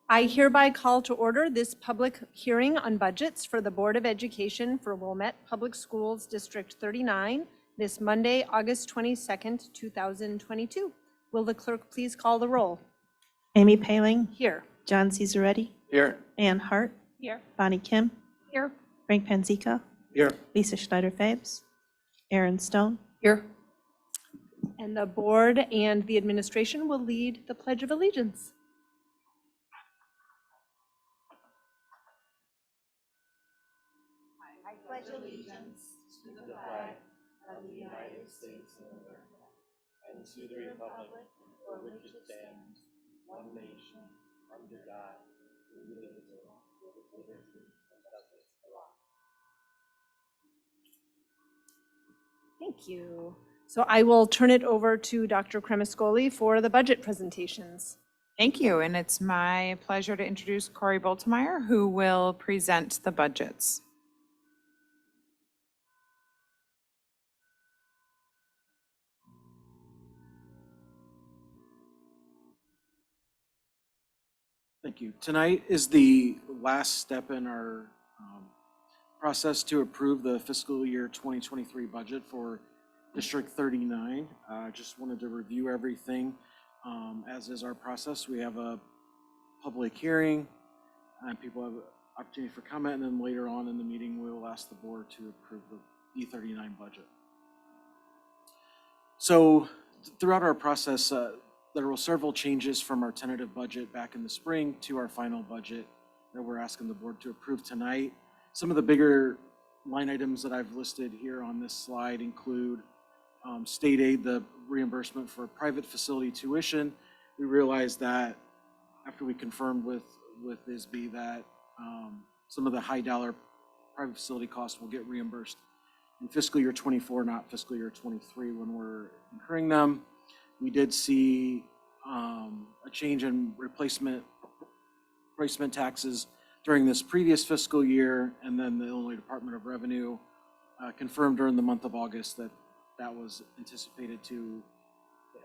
I hereby call to order this public hearing on budgets for the Board of Education for Wilmette Public Schools District 39 this Monday, August 22nd, 2022. Will the clerk please call the roll? Amy Paling, Here. John Cesaretti, Here. Ann Hart, Here. Bonnie Kim, Here. Frank Panzica, Here. Lisa Schneider-Fabes, Aaron Stone. Here. And the board and the administration will lead the Pledge of Allegiance. I pledge allegiance to the flag of the United States of America and to the republic for which it stands, one nation, under God, indivisible, with liberty and justice for all. Thank you. So I will turn it over to Dr. Cremascoli for the budget presentations. Thank you, and it's my pleasure to introduce Corey Boltemeyer, who will present the budgets. Thank you. Tonight is the last step in our process to approve the fiscal year 2023 budget for District 39. Just wanted to review everything. As is our process, we have a public hearing and people have an opportunity for comment, and then later on in the meeting, we will ask the board to approve the E39 budget. So throughout our process, there were several changes from our tentative budget back in the spring to our final budget that we're asking the board to approve tonight. Some of the bigger line items that I've listed here on this slide include state aid, the reimbursement for private facility tuition. We realized that after we confirmed with ISB that some of the high dollar private facility costs will get reimbursed in fiscal year 24, not fiscal year 23 when we're incurring them. We did see a change in replacement taxes during this previous fiscal year, and then the Illinois Department of Revenue confirmed during the month of August that was anticipated to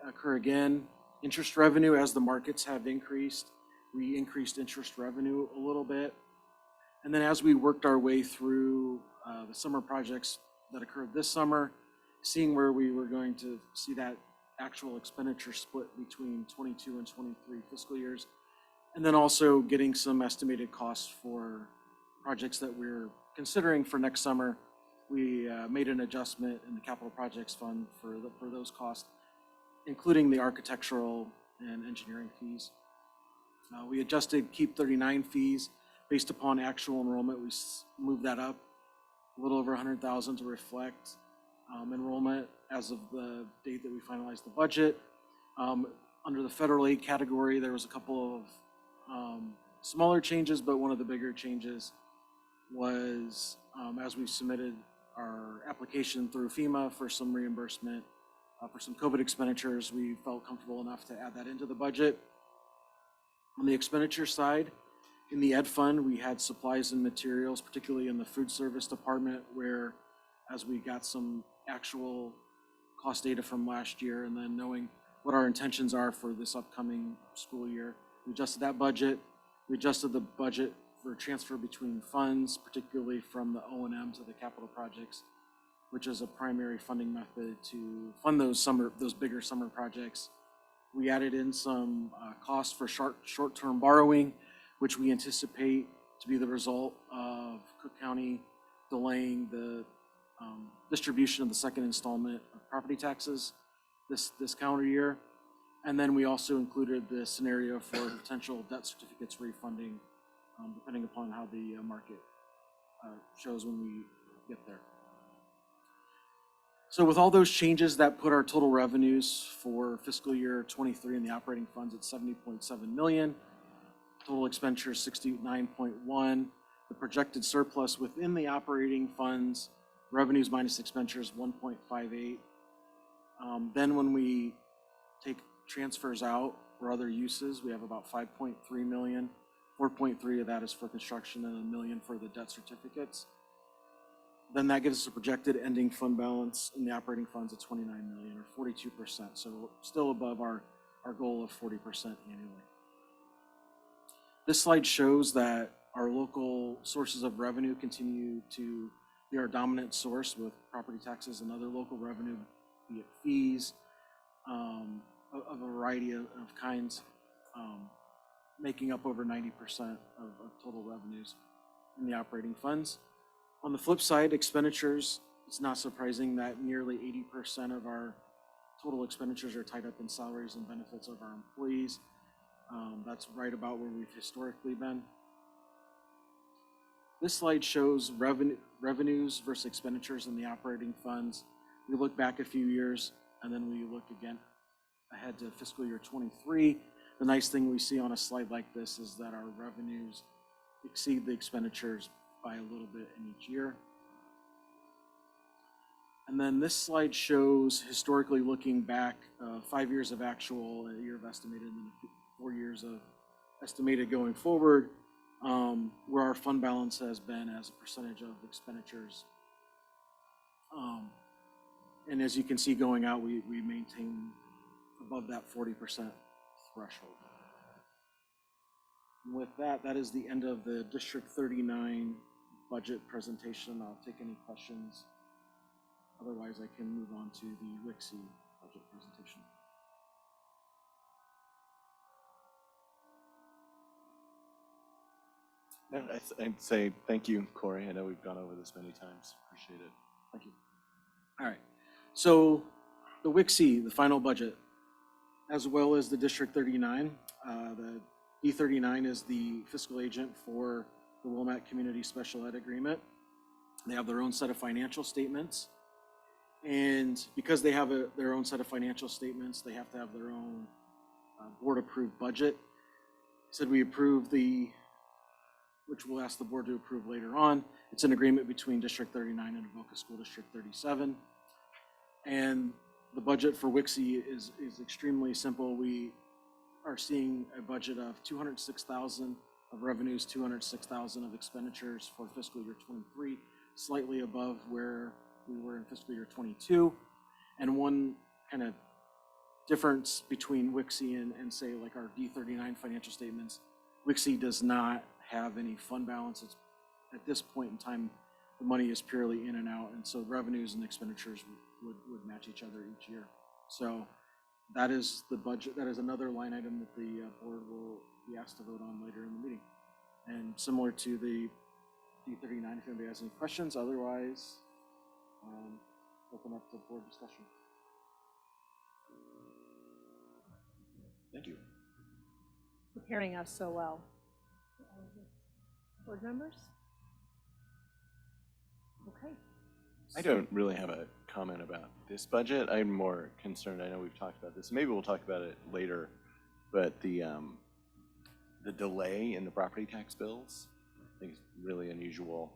occur again. Interest revenue, as the markets have increased, we increased interest revenue a little bit. And then as we worked our way through the summer projects that occurred this summer, seeing where we were going to see that actual expenditure split between 22 and 23 fiscal years, and then also getting some estimated costs for projects that we're considering for next summer, we made an adjustment in the capital projects fund for those costs, including the architectural and engineering fees. We adjusted Keep 39 fees based upon actual enrollment. We moved that up a little over 100,000 to reflect enrollment as of the date that we finalized the budget. Under the federal aid category, there was a couple of smaller changes, but one of the bigger changes was as we submitted our application through FEMA for some reimbursement for some COVID expenditures, we felt comfortable enough to add that into the budget. On the expenditure side, in the Ed Fund, we had supplies and materials, particularly in the food service department, where as we got some actual cost data from last year and then knowing what our intentions are for this upcoming school year, we adjusted that budget. We adjusted the budget for transfer between funds, particularly from the O&M to the capital projects, which is a primary funding method to fund those bigger summer projects. We added in some costs for short-term borrowing, which we anticipate to be the result of Cook County delaying the distribution of the second installment of property taxes this calendar year. And then we also included the scenario for potential debt certificates refunding, depending upon how the market shows when we get there. So with all those changes, that put our total revenues for fiscal year 23 in the operating funds at 70.7 million. Total expenditures 69.1. The projected surplus within the operating funds, revenues minus expenditures 1.58. Then when we take transfers out or other uses, we have about 5.3 million. 4.3 of that is for construction and $1 million for the debt certificates. Then that gives us a projected ending fund balance in the operating funds of 29 million or 42%. So still above our goal of 40% annually. This slide shows that our local sources of revenue continue to be our dominant source, with property taxes and other local revenue, be it fees, of a variety of kinds, making up over 90% of total revenues in the operating funds. On the flip side, expenditures, it's not surprising that nearly 80% of our total expenditures are tied up in salaries and benefits of our employees. That's right about where we've historically been. This slide shows revenues versus expenditures in the operating funds. We look back a few years, and then we look again ahead to fiscal year 23. The nice thing we see on a slide like this is that our revenues exceed the expenditures by a little bit in each year. And then this slide shows, historically looking back, 5 years of actual, a year of estimated, and then 4 years of estimated going forward, where our fund balance has been as a percentage of expenditures. And as you can see going out, we maintain above that 40% threshold. And with that, that is the end of the District 39 budget presentation. I'll take any questions. Otherwise, I can move on to the WIXI budget presentation. I'd say thank you, Corey. I know we've gone over this many times. Appreciate it. Thank you. All right. So the WIXI, the final budget, as well as the District 39, the D39 is the fiscal agent for the Wilmette Community Special Ed Agreement. They have their own set of financial statements. And because they have their own set of financial statements, they have to have their own board-approved budget. Said we approved which we'll ask the board to approve later on. It's an agreement between District 39 and Avoca School District 37. And the budget for WIXI is extremely simple. We are seeing a budget of $206,000 of revenues, $206,000 of expenditures for fiscal year 23, slightly above where we were in fiscal year 22. And one kind of difference between WIXI and say like our D39 financial statements, WIXI does not have any fund balances. At this point in time, the money is purely in and out, and so revenues and expenditures would match each other each year. So that is the budget. That is another line item that the board will be asked to vote on later in the meeting. And similar to the D39, if anybody has any questions, otherwise, open up to board discussion. Thank you. Preparing us so well. Board members? Okay. I don't really have a comment about this budget. I'm more concerned, I know we've talked about this, maybe we'll talk about it later, but the delay in the property tax bills, I think is really unusual,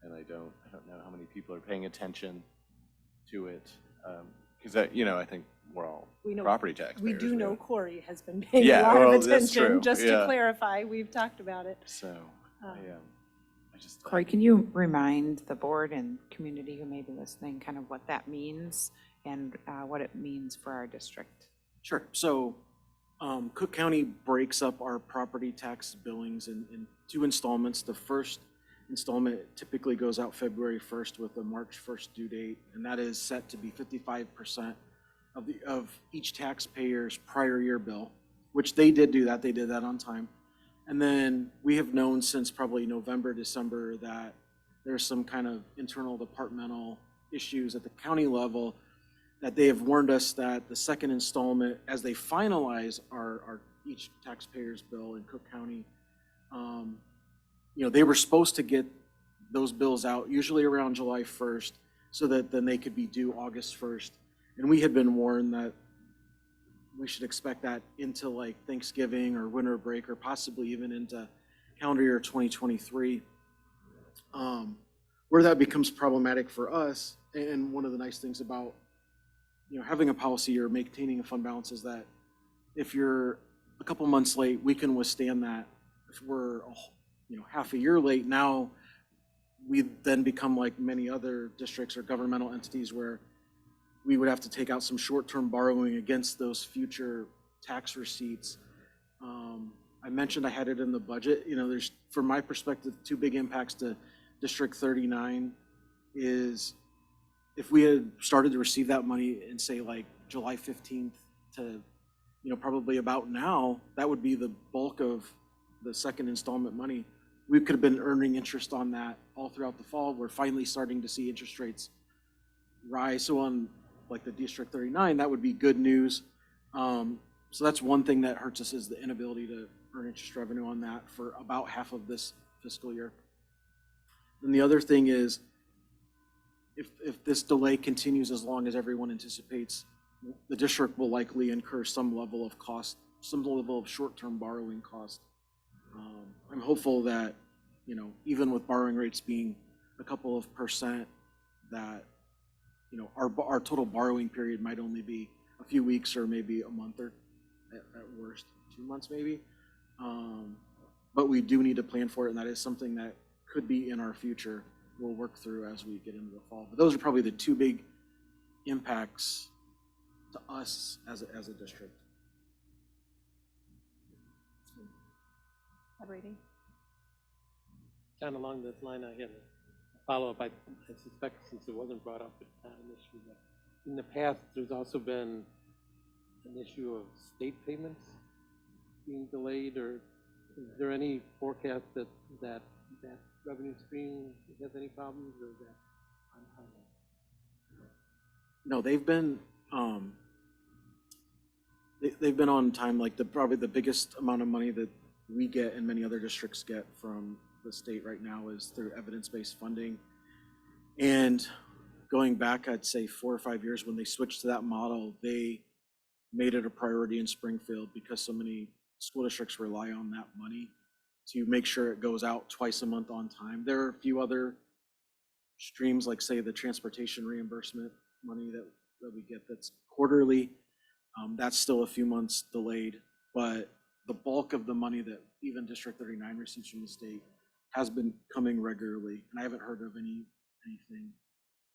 and I don't know how many people are paying attention to it, because I think we're all property taxpayers. We do know Corey has been paying a lot of attention, just to clarify, we've talked about it. So, I just... Corey, can you remind the board and community who may be listening kind of what that means and what it means for our district? Sure. So Cook County breaks up our property tax billings in 2 installments. The first installment typically goes out February 1st with a March 1st due date, and that is set to be 55% of each taxpayer's prior year bill, which they did do that. They did that on time. And then we have known since probably November, December that there's some kind of internal departmental issues at the county level that they have warned us that the second installment, as they finalize our each taxpayer's bill in Cook County, they were supposed to get those bills out usually around July 1st so that then they could be due August 1st. And we had been warned that we should expect that into like Thanksgiving or winter break or possibly even into calendar year 2023. Where that becomes problematic for us, and one of the nice things about having a policy or maintaining a fund balance is that if you're a couple months late, we can withstand that. If we're half a year late, now we then become like many other districts or governmental entities where we would have to take out some short-term borrowing against those future tax receipts. I mentioned I had it in the budget. You know, there's, from my perspective, two big impacts to District 39 is if we had started to receive that money in, say, like July 15th to, probably about now, that would be the bulk of the second installment money. We could have been earning interest on that all throughout the fall. We're finally starting to see interest rates rise. So on like the District 39, that would be good news. So that's one thing that hurts us, is the inability to earn interest revenue on that for about half of this fiscal year. And the other thing is, if this delay continues as long as everyone anticipates, the district will likely incur some level of cost, some level of short-term borrowing cost. I'm hopeful that, even with borrowing rates being a couple of percent, that, our total borrowing period might only be a few weeks or maybe a month, or at worst 2 months maybe. But we do need to plan for it, and that is something that could be in our future. We'll work through as we get into the fall. But those are probably the two big impacts to us as a district. Operating. John, along this line, I had a follow-up. I suspect, since it wasn't brought up, it's not an issue, but in the past, there's also been an issue of state payments being delayed, or is there any forecast that revenue stream has any problems, or is that on time? No, they've been on time. Like probably the biggest amount of money that we get and many other districts get from the state right now is through evidence-based funding. And going back, I'd say 4 or 5 years, when they switched to that model, they made it a priority in Springfield, because so many school districts rely on that money to make sure it goes out twice a month on time. There are a few other streams, like say the transportation reimbursement money that we get that's quarterly. That's still a few months delayed, but the bulk of the money that even District 39 receives from the state has been coming regularly, and I haven't heard of anything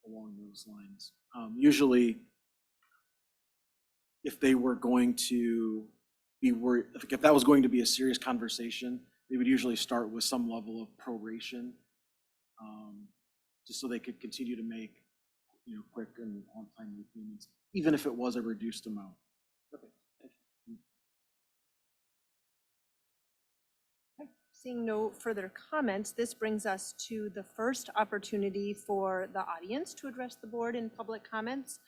along those lines. Usually, if they were going to be worried, if that was going to be a serious conversation, they would usually start with some level of proration, just so they could continue to make, quick and on-time payments, even if it was a reduced amount. Okay. Seeing no further comments, this brings us to the first opportunity for the audience to address the board in public comments.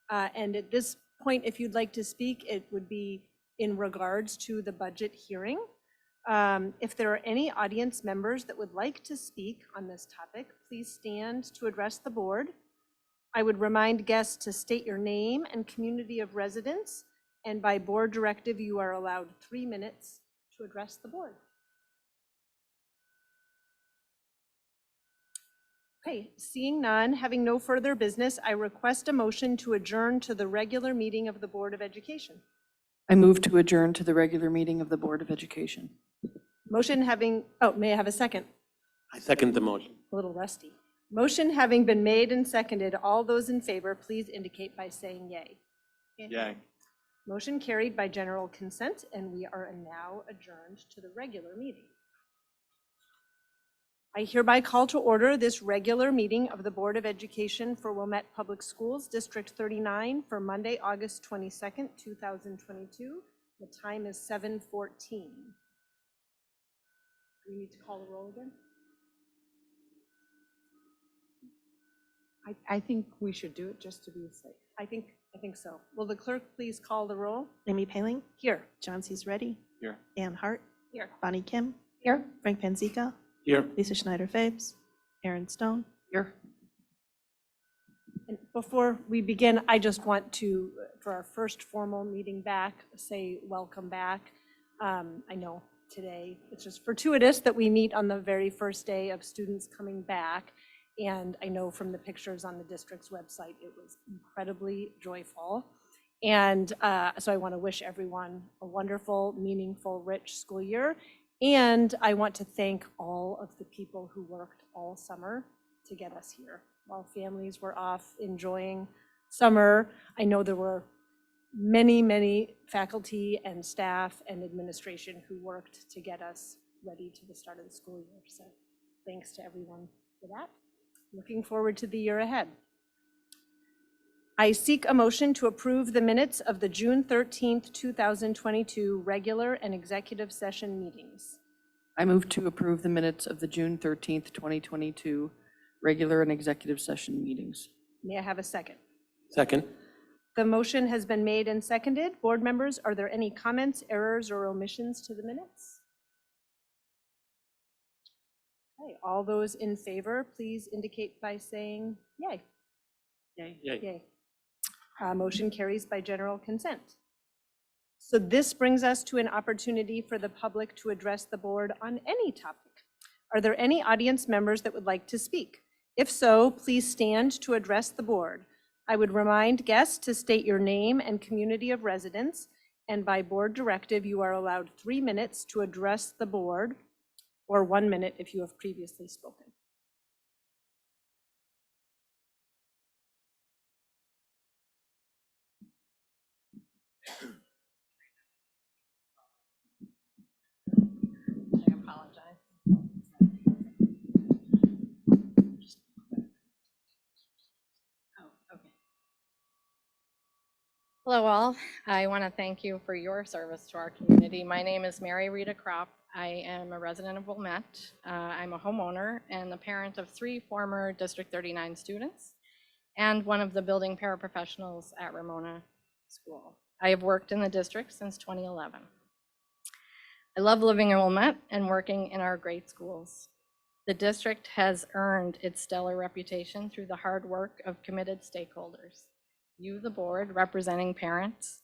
And at this point, if you'd like to speak, it would be in regards to the budget hearing. If there are any audience members that would like to speak on this topic, please stand to address the board. I would remind guests to state your name and community of residence, and by board directive, you are allowed 3 minutes to address the board. Okay, seeing none, having no further business, I request a motion to adjourn to the regular meeting of the Board of Education. I move to adjourn to the regular meeting of the Board of Education. Motion having, may I have a second? I second the motion. A little rusty. Motion having been made and seconded, all those in favor, please indicate by saying yay. Yay. Motion carried by general consent, and we are now adjourned to the regular meeting. I hereby call to order this regular meeting of the Board of Education for Wilmette Public Schools, District 39, for Monday, August 22nd, 2022. The time is 7:14. Do we need to call the roll again? I think we should do it just to be safe. I think so. Will the clerk please call the roll? Amy Paling, Here. John Ready, Here. Ann Hart, Here. Bonnie Kim, Here. Frank Panzica, Here. Lisa Schneider-Fabes, Aaron Stone. Here. And before we begin, I just want to, for our first formal meeting back, say welcome back. I know today it's just fortuitous that we meet on the very first day of students coming back. And I know from the pictures on the district's website, it was incredibly joyful. And so I want to wish everyone a wonderful, meaningful, rich school year. And I want to thank all of the people who worked all summer to get us here. While families were off enjoying summer, I know there were many, many faculty and staff and administration who worked to get us ready to the start of the school year. So thanks to everyone for that. Looking forward to the year ahead. I seek a motion to approve the minutes of the June 13th, 2022 regular and executive session meetings. I move to approve the minutes of the June 13th, 2022 regular and executive session meetings. May I have a second? Second. The motion has been made and seconded. Board members, are there any comments, errors, or omissions to the minutes? Okay, all those in favor, please indicate by saying yay. Yay. Yay. Motion carries by general consent. So this brings us to an opportunity for the public to address the board on any topic. Are there any audience members that would like to speak? If so, please stand to address the board. I would remind guests to state your name and community of residence, and by board directive, you are allowed 3 minutes to address the board, or 1 minute if you have previously spoken. I apologize. Oh, okay. Hello all. I want to thank you for your service to our community. My name is Mary Rita Kropp. I am a resident of Wilmette. I'm a homeowner and the parent of 3 former District 39 students and one of the building paraprofessionals at Ramona School. I have worked in the district since 2011. I love living in Wilmette and working in our great schools. The district has earned its stellar reputation through the hard work of committed stakeholders. You, the board, representing parents,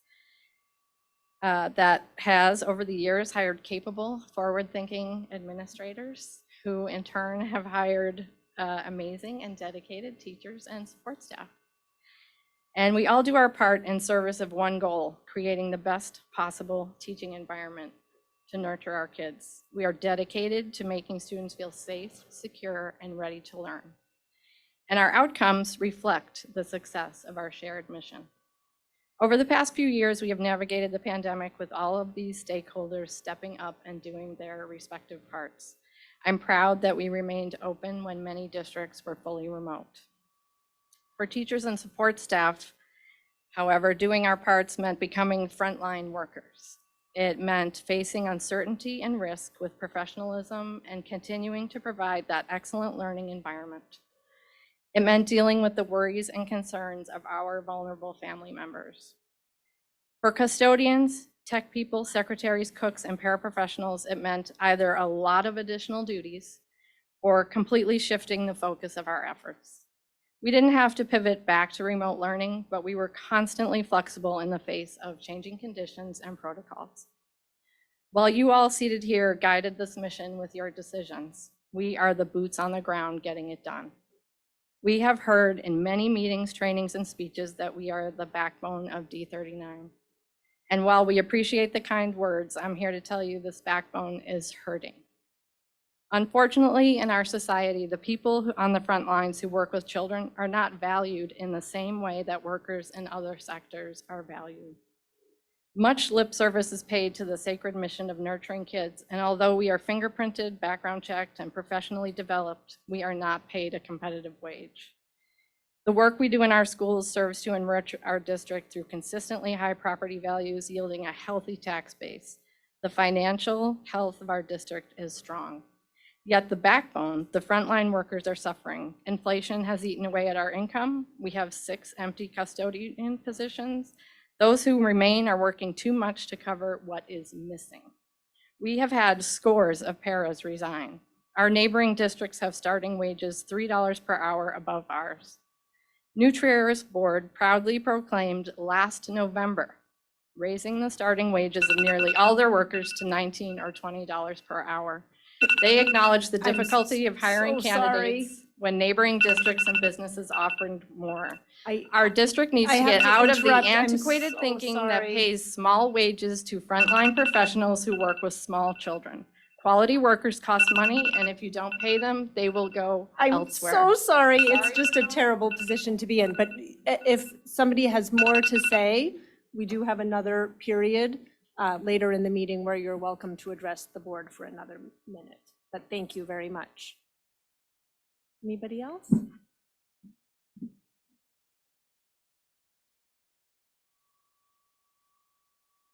that has, over the years, hired capable, forward-thinking administrators who, in turn, have hired amazing and dedicated teachers and support staff. And we all do our part in service of one goal, creating the best possible teaching environment to nurture our kids. We are dedicated to making students feel safe, secure, and ready to learn. And our outcomes reflect the success of our shared mission. Over the past few years, we have navigated the pandemic with all of these stakeholders stepping up and doing their respective parts. I'm proud that we remained open when many districts were fully remote. For teachers and support staff, however, doing our parts meant becoming frontline workers. It meant facing uncertainty and risk with professionalism and continuing to provide that excellent learning environment. It meant dealing with the worries and concerns of our vulnerable family members. For custodians, tech people, secretaries, cooks, and paraprofessionals, it meant either a lot of additional duties or completely shifting the focus of our efforts. We didn't have to pivot back to remote learning, but we were constantly flexible in the face of changing conditions and protocols. While you all seated here guided this mission with your decisions, we are the boots on the ground getting it done. We have heard in many meetings, trainings, and speeches that we are the backbone of D39. And while we appreciate the kind words, I'm here to tell you this backbone is hurting. Unfortunately, in our society, the people on the front lines who work with children are not valued in the same way that workers in other sectors are valued. Much lip service is paid to the sacred mission of nurturing kids, and although we are fingerprinted, background checked, and professionally developed, we are not paid a competitive wage. The work we do in our schools serves to enrich our district through consistently high property values, yielding a healthy tax base. The financial health of our district is strong. Yet the backbone, the frontline workers, are suffering. Inflation has eaten away at our income. We have 6 empty custodian positions. Those who remain are working too much to cover what is missing. We have had scores of paras resign. Our neighboring districts have starting wages $3 per hour above ours. New Trier's board proudly proclaimed last November, raising the starting wages of nearly all their workers to $19 or $20 per hour. They acknowledge the difficulty of hiring so sorry. candidates when neighboring districts and businesses offered more. I Our district needs I to have get to out of the interrupt. I'm antiquated so thinking that sorry. pays small wages to frontline professionals who work with small children. Quality workers cost money, and if you don't pay them, they will go I'm elsewhere. so sorry. It's just a terrible position to be in. But if somebody has more to say, we do have another period later in the meeting where you're welcome to address the board for another minute. But thank you very much. Anybody else?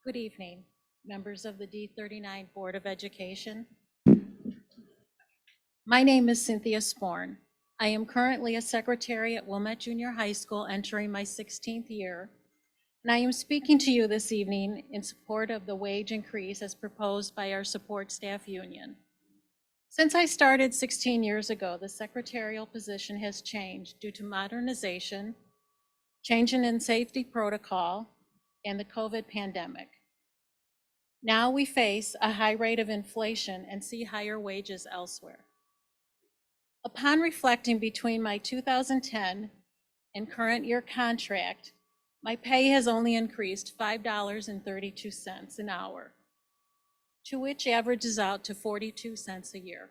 Good evening, members of the D39 Board of Education. My name is Cynthia Sporn. I am currently a secretary at Wilmette Junior High School, entering my 16th year, and I am speaking to you this evening in support of the wage increase as proposed by our support staff union. Since I started 16 years ago, the secretarial position has changed due to modernization, change in safety protocol, and the COVID pandemic. Now we face a high rate of inflation and see higher wages elsewhere. Upon reflecting between my 2010 and current year contract, my pay has only increased $5.32 an hour, to which averages out to 42 cents a year.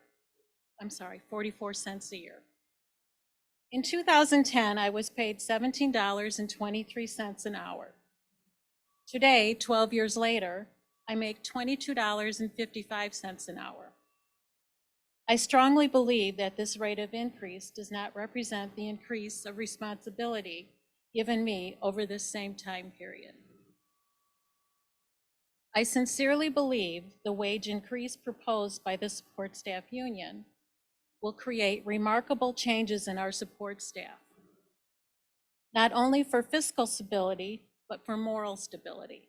I'm sorry, 44 cents a year. In 2010, I was paid $17.23 an hour. Today, 12 years later, I make $22.55 an hour. I strongly believe that this rate of increase does not represent the increase of responsibility given me over this same time period. I sincerely believe the wage increase proposed by the support staff union will create remarkable changes in our support staff, not only for fiscal stability, but for moral stability.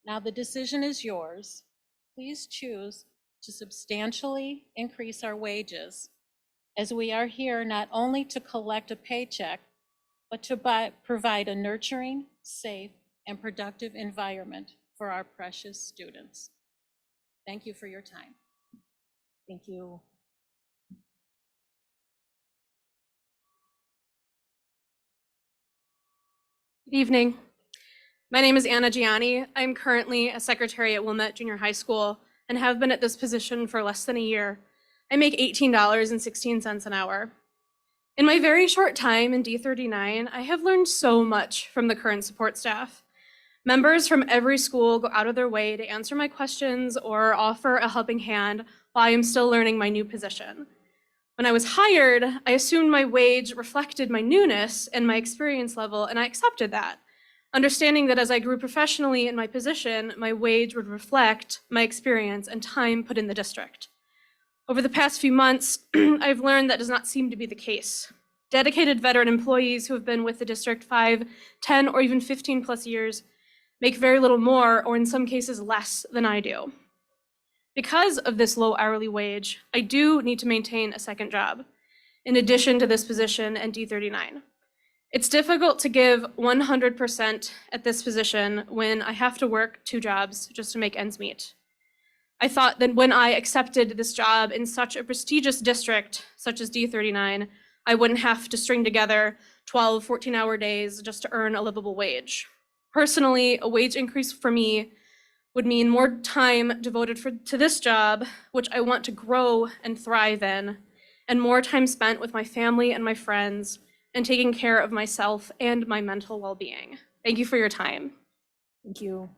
Now the decision is yours. Please choose to substantially increase our wages, as we are here not only to collect a paycheck, but to provide a nurturing, safe, and productive environment for our precious students. Thank you for your time. Thank you. Good evening. My name is Anna Gianni. I'm currently a secretary at Wilmette Junior High School and have been at this position for less than a year. I make $18.16 an hour. In my very short time in D39, I have learned so much from the current support staff. Members from every school go out of their way to answer my questions or offer a helping hand while I am still learning my new position. When I was hired, I assumed my wage reflected my newness and my experience level, and I accepted that, understanding that as I grew professionally in my position, my wage would reflect my experience and time put in the district. Over the past few months, I've learned that does not seem to be the case. Dedicated veteran employees who have been with the district 5, 10, or even 15 plus years make very little more, or in some cases less, than I do. Because of this low hourly wage, I do need to maintain a second job, in addition to this position and D39. It's difficult to give 100% at this position when I have to work 2 jobs just to make ends meet. I thought that when I accepted this job in such a prestigious district, such as D39, I wouldn't have to string together 12, 14-hour days just to earn a livable wage. Personally, a wage increase for me would mean more time devoted to this job, which I want to grow and thrive in, and more time spent with my family and my friends, and taking care of myself and my mental well-being. Thank you for your time. Thank you.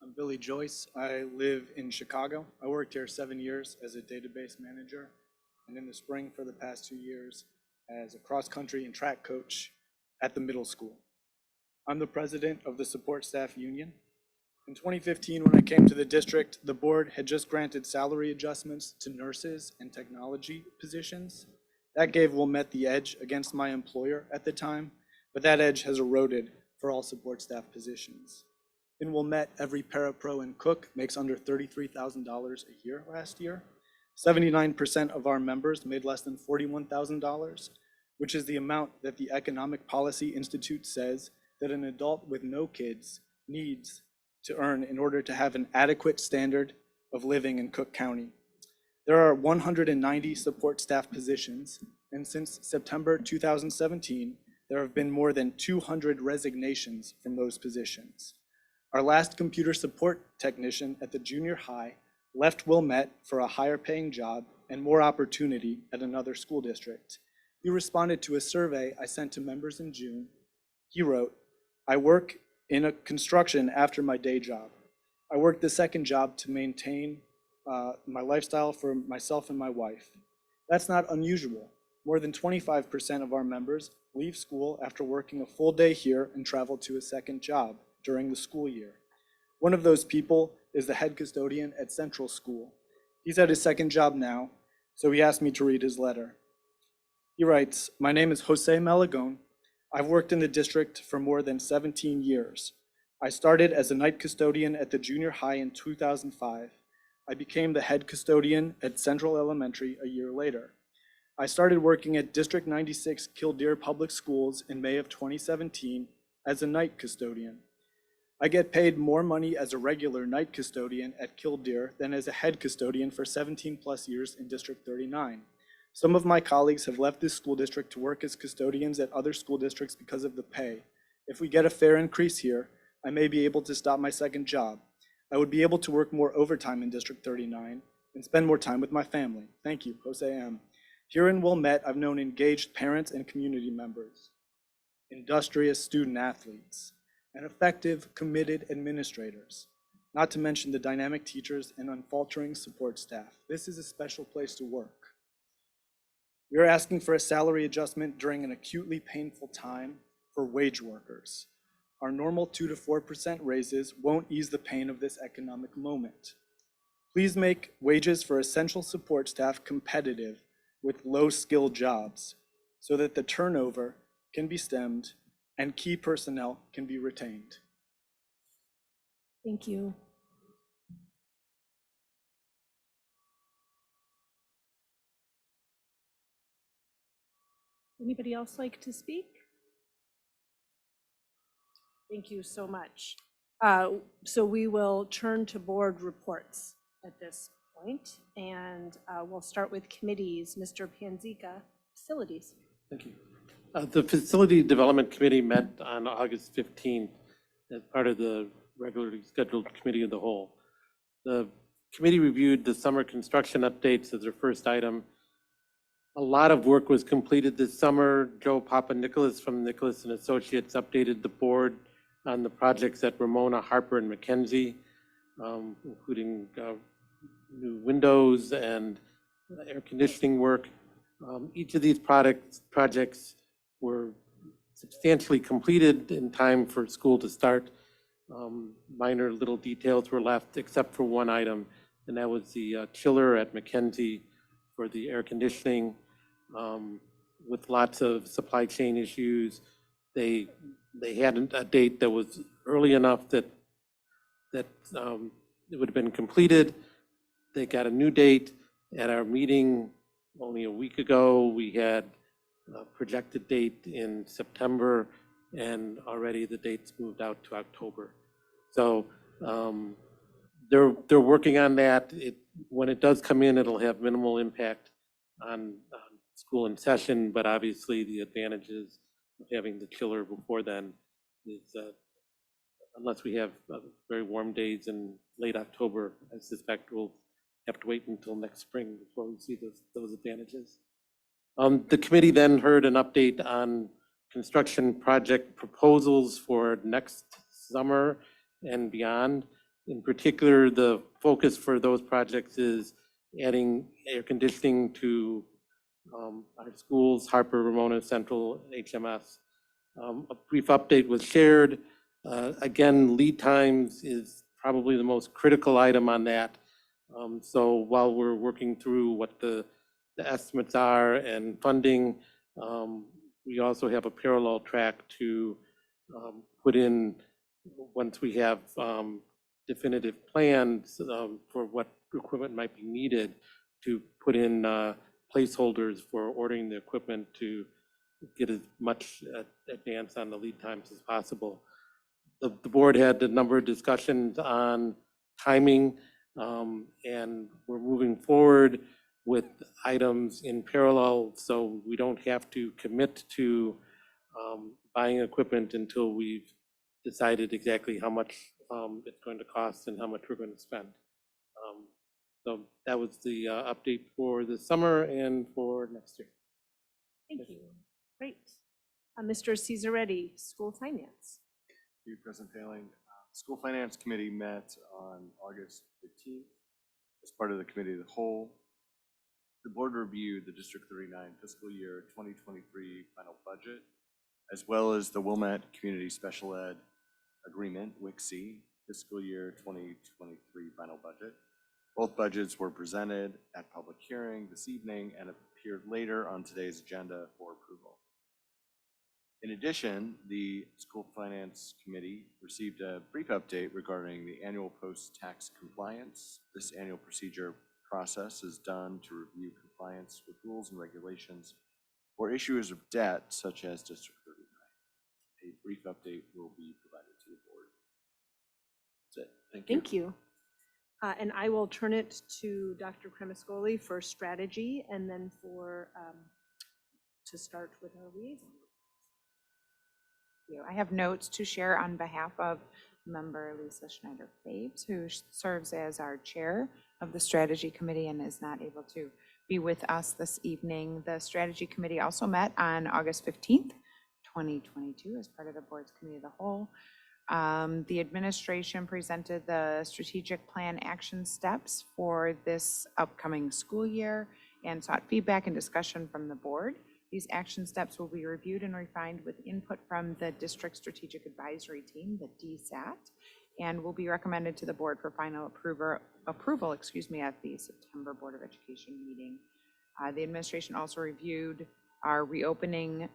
I'm Billy Joyce. I live in Chicago. I worked here 7 years as a database manager, and in the spring for the past 2 years as a cross-country and track coach at the middle school. I'm the president of the support staff union. In 2015, when I came to the district, the board had just granted salary adjustments to nurses and technology positions. That gave Wilmette the edge against my employer at the time, but that edge has eroded for all support staff positions. In Wilmette, every parapro and cook makes under $33,000 a year last year. 79% of our members made less than $41,000, which is the amount that the Economic Policy Institute says that an adult with no kids needs to earn in order to have an adequate standard of living in Cook County. There are 190 support staff positions, and since September 2017, there have been more than 200 resignations from those positions. Our last computer support technician at the junior high left Wilmette for a higher paying job and more opportunity at another school district. He responded to a survey I sent to members in June. He wrote, "I work in a construction after my day job. I work the second job to maintain my lifestyle for myself and my wife. That's not unusual. More than 25% of our members leave school after working a full day here and travel to a second job during the school year. One of those people is the head custodian at Central School. He's at his second job now, so he asked me to read his letter." He writes, "My name is Jose Malagon. I've worked in the district for more than 17 years. I started as a night custodian at the junior high in 2005. I became the head custodian at Central Elementary a year later. I started working at District 96 Killdeer Public Schools in May of 2017 as a night custodian. I get paid more money as a regular night custodian at Killdeer than as a head custodian for 17 plus years in District 39. Some of my colleagues have left this school district to work as custodians at other school districts because of the pay. If we get a fair increase here, I may be able to stop my second job. I would be able to work more overtime in District 39 and spend more time with my family. Thank you, Jose M. Here in Wilmette, I've known engaged parents and community members, industrious student athletes, and effective, committed administrators, not to mention the dynamic teachers and unfaltering support staff. This is a special place to work. We are asking for a salary adjustment during an acutely painful time for wage workers. Our normal 2 to 4% raises won't ease the pain of this economic moment. Please make wages for essential support staff competitive with low-skill jobs so that the turnover can be stemmed and key personnel can be retained." Thank you. Anybody else like to speak? Thank you so much. So we will turn to board reports at this point, and we'll start with committees. Mr. Panzika, Facilities. Thank you. The Facility Development Committee met on August 15th as part of the regularly scheduled Committee of the Whole. The committee reviewed the summer construction updates as their first item. A lot of work was completed this summer. Joe Papa-Nicholas from Nicholas and Associates updated the board on the projects at Ramona, Harper, and McKenzie, including new windows and air conditioning work. Each of these projects were substantially completed in time for school to start. Minor little details were left except for one item, and that was the chiller at McKenzie for the air conditioning. With lots of supply chain issues, they had a date that was early enough that it would have been completed. They got a new date at our meeting only a week ago. We had a projected date in September, and already the date's moved out to October. So they're working on that. When it does come in, it'll have minimal impact on school in session, but obviously the advantages of having the chiller before then is, unless we have very warm days in late October, I suspect we'll have to wait until next spring before we see those advantages. The committee then heard an update on construction project proposals for next summer and beyond. In particular, the focus for those projects is adding air conditioning to our schools, Harper, Ramona, Central, HMS. A brief update was shared. Again, lead times is probably the most critical item on that. So while we're working through what the estimates are and funding, we also have a parallel track to put in, once we have definitive plans for what equipment might be needed, to put in placeholders for ordering the equipment to get as much advance on the lead times as possible. The board had a number of discussions on timing, and we're moving forward with items in parallel, so we don't have to commit to buying equipment until we've decided exactly how much it's going to cost and how much we're going to spend. So that was the update for the summer and for next year. Thank you. Great. Mr. Cesaretti, School Finance. Thank you, President Paling. School Finance Committee met on August 15th as part of the Committee of the Whole. The board reviewed the District 39 fiscal year 2023 final budget, as well as the Wilmette Community Special Ed Agreement, WICSE, fiscal year 2023 final budget. Both budgets were presented at public hearing this evening and appeared later on today's agenda for approval. In addition, the School Finance Committee received a brief update regarding the annual post-tax compliance. This annual procedure process is done to review compliance with rules and regulations for issuers of debt such as District 39. A brief update will be provided to the board. That's it. Thank you. Thank you. And I will turn it to Dr. Cremascoli for strategy and then for to start with our liaison. I have notes to share on behalf of member Lisa Schneider-Fabes, who serves as our chair of the Strategy Committee and is not able to be with us this evening. The Strategy Committee also met on August 15th, 2022 as part of the board's Committee of the Whole. The administration presented the strategic plan action steps for this upcoming school year and sought feedback and discussion from the board. These action steps will be reviewed and refined with input from the District Strategic Advisory Team, the DSAT, and will be recommended to the board for final approval at the September Board of Education meeting. The administration also reviewed our reporting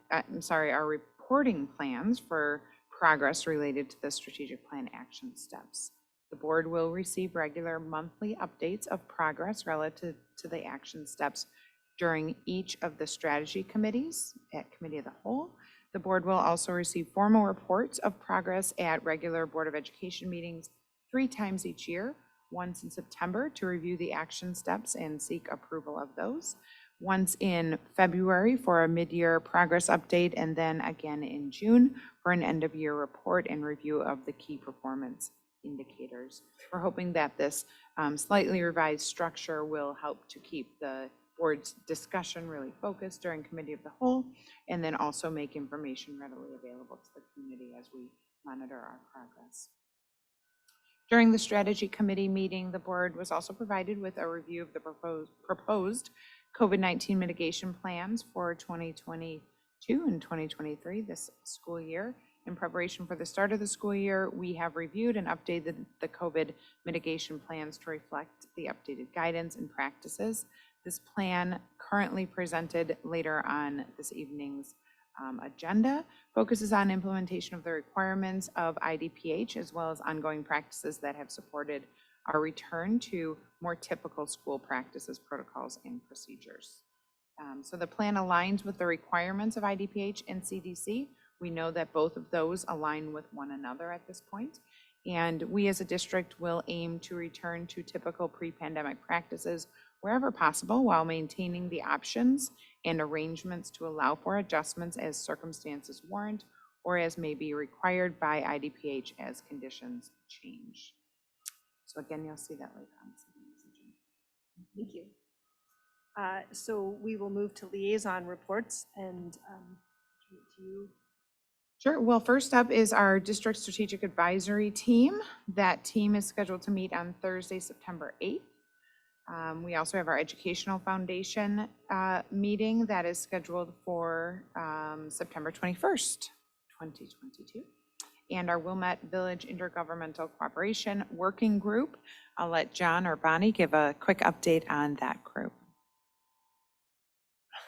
plans for progress related to the strategic plan action steps. The board will receive regular monthly updates of progress relative to the action steps during each of the strategy committees at Committee of the Whole. The board will also receive formal reports of progress at regular Board of Education meetings 3 times each year, once in September to review the action steps and seek approval of those, once in February for a mid-year progress update, and then again in June for an end-of-year report and review of the key performance indicators. We're hoping that this slightly revised structure will help to keep the board's discussion really focused during Committee of the Whole, and then also make information readily available to the community as we monitor our progress. During the Strategy Committee meeting, the board was also provided with a review of the proposed COVID-19 mitigation plans for 2022 and 2023, this school year. In preparation for the start of the school year, we have reviewed and updated the COVID mitigation plans to reflect the updated guidance and practices. This plan, currently presented later on this evening's agenda, focuses on implementation of the requirements of IDPH as well as ongoing practices that have supported our return to more typical school practices, protocols, and procedures. So the plan aligns with the requirements of IDPH and CDC. We know that both of those align with one another at this point, and we as a district will aim to return to typical pre-pandemic practices wherever possible while maintaining the options and arrangements to allow for adjustments as circumstances warrant or as may be required by IDPH as conditions change. So again, you'll see that later on. Thank you. So we will move to liaison reports and turn it to you. Sure. Well, first up is our District Strategic Advisory Team. That team is scheduled to meet on Thursday, September 8th. We also have our Educational Foundation meeting that is scheduled for September 21st, 2022. And our Wilmette Village Intergovernmental Cooperation Working Group. I'll let John or Bonnie give a quick update on that group.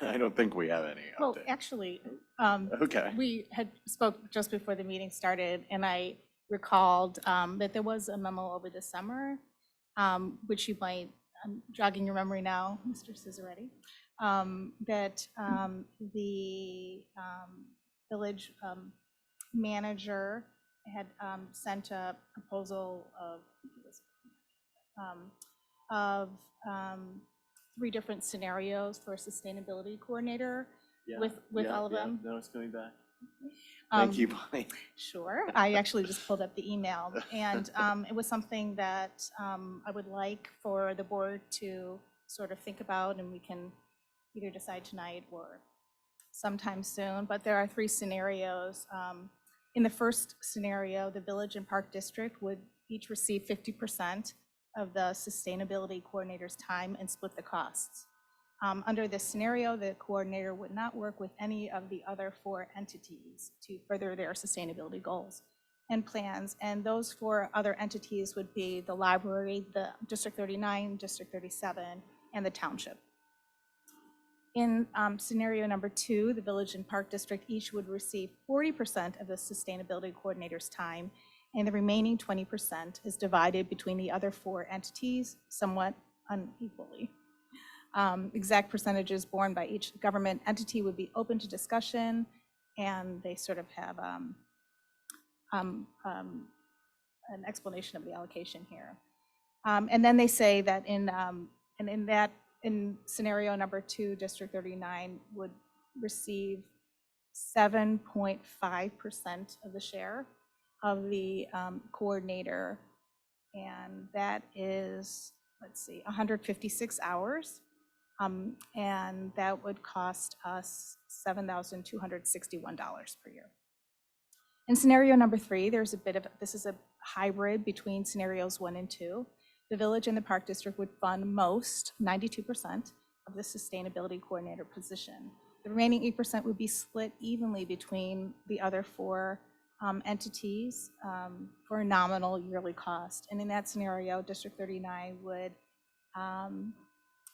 I don't think we have any update. Well, actually, Okay. we had spoke just before the meeting started, and I recalled that there was a memo over the summer, which you might, I'm jogging your memory now, Mr. Cesaretti, that the village manager had sent a proposal of 3 different scenarios for a sustainability coordinator with all of them. No, it's coming back. Thank you, Bonnie. Sure. I actually just pulled up the email, and it was something that I would like for the board to sort of think about, and we can either decide tonight or sometime soon. But there are 3 scenarios. In the first scenario, the Village and Park District would each receive 50% of the sustainability coordinator's time and split the costs. Under this scenario, the coordinator would not work with any of the other 4 entities to further their sustainability goals and plans. And those 4 other entities would be the library, the District 39, District 37, and the township. In scenario number 2, the Village and Park District each would receive 40% of the sustainability coordinator's time, and the remaining 20% is divided between the other 4 entities somewhat unequally. Exact percentages borne by each government entity would be open to discussion, and they sort of have an explanation of the allocation here. And then they say that in scenario number 2, District 39 would receive 7.5% of the share of the coordinator, and that is, let's see, 156 hours. And that would cost us $7,261 per year. In scenario number 3, there's a bit of, this is a hybrid between scenarios 1 and 2. The Village and the Park District would fund most, 92%, of the sustainability coordinator position. The remaining 8% would be split evenly between the other 4 entities for a nominal yearly cost. And in that scenario, District 39 would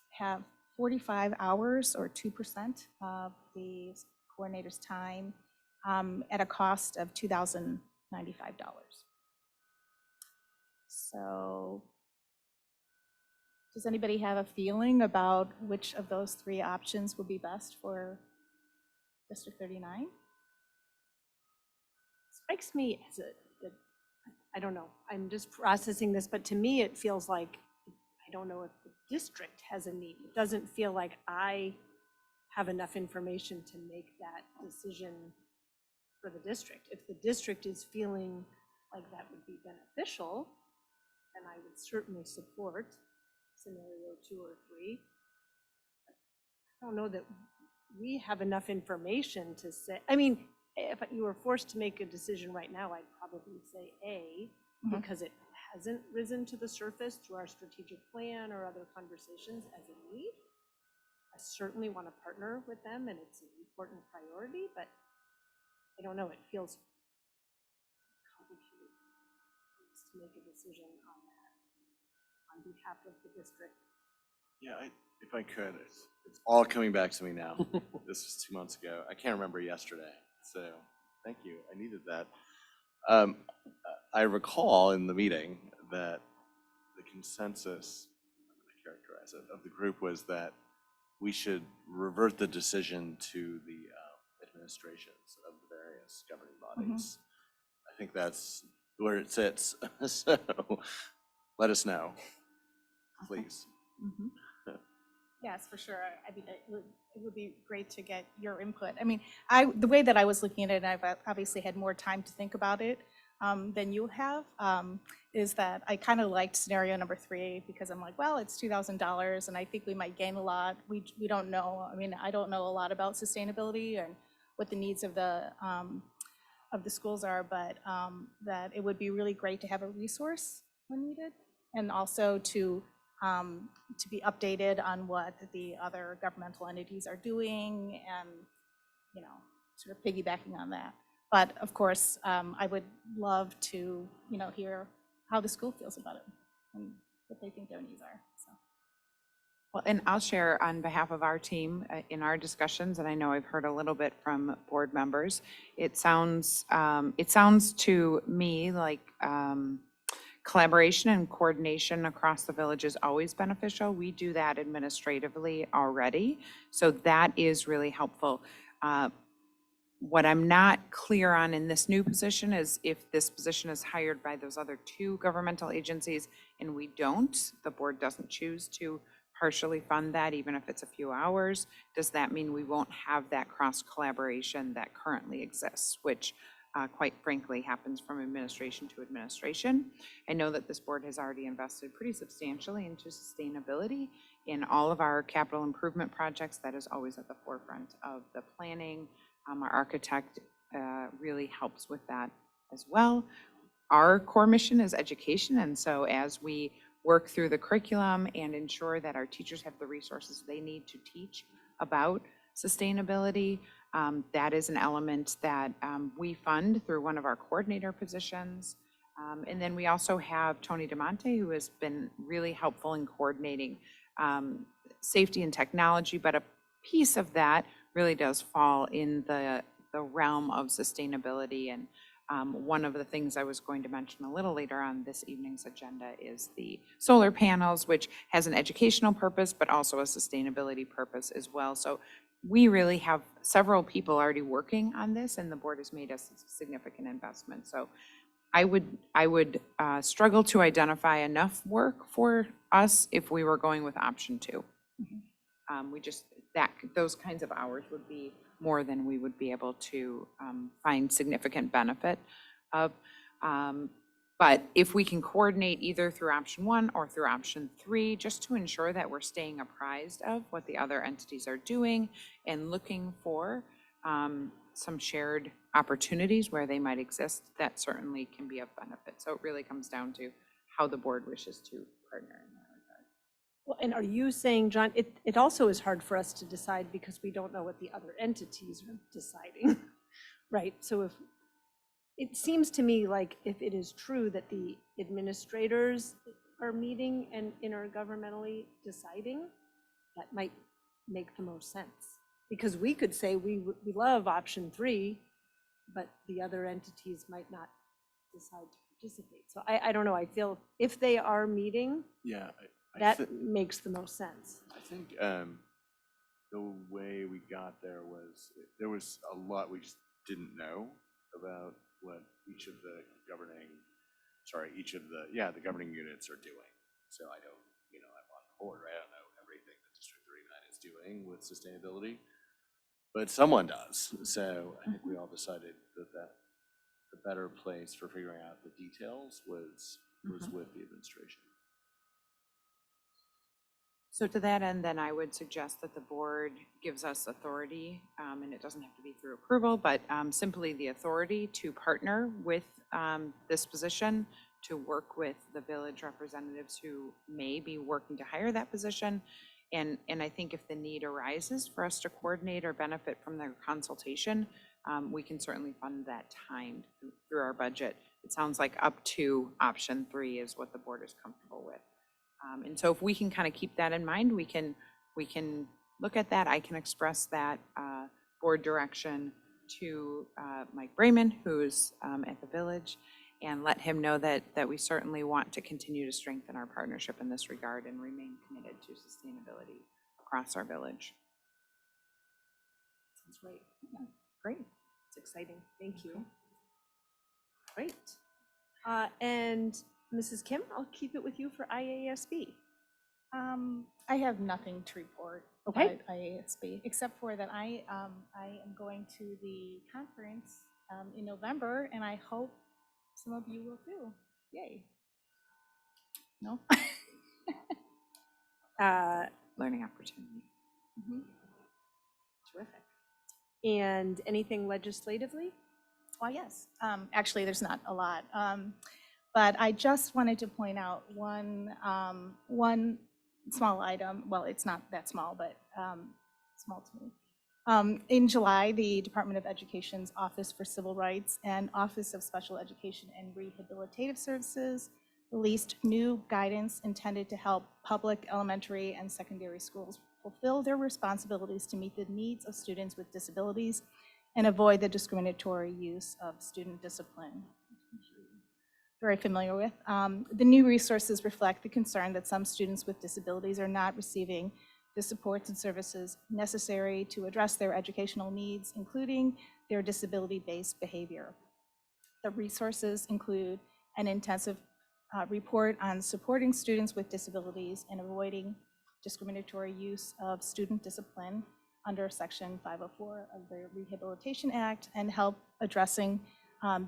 have 45 hours or 2% of the coordinator's time at a cost of $2,095. So does anybody have a feeling about which of those 3 options would be best for District 39? Strikes me as I don't know, I'm just processing this, but to me, it feels like, I don't know if the district has a need. It doesn't feel like I have enough information to make that decision for the district. If the district is feeling like that would be beneficial, then I would certainly support scenario 2 or 3. I don't know that we have enough information to say, I mean, if you were forced to make a decision right now, I'd probably say A, because it hasn't risen to the surface through our strategic plan or other conversations as a need. I certainly want to partner with them, and it's an important priority, but I don't know, it feels complicated to make a decision on that on behalf of the district. Yeah, if I could, it's all coming back to me now. This was 2 months ago. I can't remember yesterday, so thank you. I needed that. I recall in the meeting that the consensus, I'm going to characterize it, of the group was that we should revert the decision to the administrations of the various governing bodies. I think that's where it sits. So let us know, please. Yes, for sure. I mean, it would be great to get your input. I mean, the way that I was looking at it, and I've obviously had more time to think about it than you have, is that I kind of liked scenario number 3 because I'm like, well, it's $2,000 and I think we might gain a lot. We don't know. I mean, I don't know a lot about sustainability and what the needs of the schools are, but that it would be really great to have a resource when needed, and also to be updated on what the other governmental entities are doing, and sort of piggybacking on that. But of course, I would love to hear how the school feels about it and what they think their needs are. So. Well, and I'll share on behalf of our team in our discussions, and I know I've heard a little bit from board members. It sounds to me like collaboration and coordination across the village is always beneficial. We do that administratively already, so that is really helpful. What I'm not clear on in this new position is if this position is hired by those other 2 governmental agencies and we don't, the board doesn't choose to partially fund that, even if it's a few hours, does that mean we won't have that cross collaboration that currently exists, which quite frankly happens from administration to administration? I know that this board has already invested pretty substantially into sustainability in all of our capital improvement projects. That is always at the forefront of the planning. Our architect really helps with that as well. Our core mission is education, and so as we work through the curriculum and ensure that our teachers have the resources they need to teach about sustainability, that is an element that we fund through one of our coordinator positions. And then we also have Tony DeMonte, who has been really helpful in coordinating safety and technology, but a piece of that really does fall in the realm of sustainability. And one of the things I was going to mention a little later on this evening's agenda is the solar panels, which has an educational purpose, but also a sustainability purpose as well. So we really have several people already working on this, and the board has made a significant investment. So I would struggle to identify enough work for us if we were going with option 2. Those kinds of hours would be more than we would be able to find significant benefit of. But if we can coordinate either through option 1 or through option 3, just to ensure that we're staying apprised of what the other entities are doing and looking for some shared opportunities where they might exist, that certainly can be of benefit. So it really comes down to how the board wishes to partner in that regard. Well, and are you saying, John, it also is hard for us to decide because we don't know what the other entities are deciding, right? So if it seems to me like if it is true that the administrators are meeting and intergovernmentally deciding, that might make the most sense. Because we could say we love option 3, but the other entities might not decide to participate. So I don't know, I feel if they are meeting, Yeah, that makes the most sense. I think the way we got there was a lot we just didn't know about what each of the governing units are doing. So I don't, I'm on the board, right? I don't know everything that District 39 is doing with sustainability, but someone does. So I think we all decided that the better place for figuring out the details was with the administration. So to that end, then I would suggest that the board gives us authority, and it doesn't have to be through approval, but simply the authority to partner with this position, to work with the village representatives who may be working to hire that position. And I think if the need arises for us to coordinate or benefit from their consultation, we can certainly fund that time through our budget. It sounds like up to option 3 is what the board is comfortable with. And so if we can kind of keep that in mind, we can look at that. I can express that board direction to Mike Brayman, who's at the village, and let him know that we certainly want to continue to strengthen our partnership in this regard and remain committed to sustainability across our village. Sounds great. Yeah, great. It's exciting. Thank you. Great. And Mrs. Kim, I'll keep it with you for IASB. I have nothing to report Okay. about IASB, except for that I am going to the conference in November, and I hope some of you will too. Yay. No? Learning opportunity. Terrific. And anything legislatively? Well, yes. Actually, there's not a lot. But I just wanted to point out one small item. Well, it's not that small, but small to me. In July, the Department of Education's Office for Civil Rights and Office of Special Education and Rehabilitative Services released new guidance intended to help public elementary and secondary schools fulfill their responsibilities to meet the needs of students with disabilities and avoid the discriminatory use of student discipline. Very familiar with. The new resources reflect the concern that some students with disabilities are not receiving the supports and services necessary to address their educational needs, including their disability-based behavior. The resources include an intensive report on supporting students with disabilities and avoiding discriminatory use of student discipline under Section 504 of the Rehabilitation Act and help addressing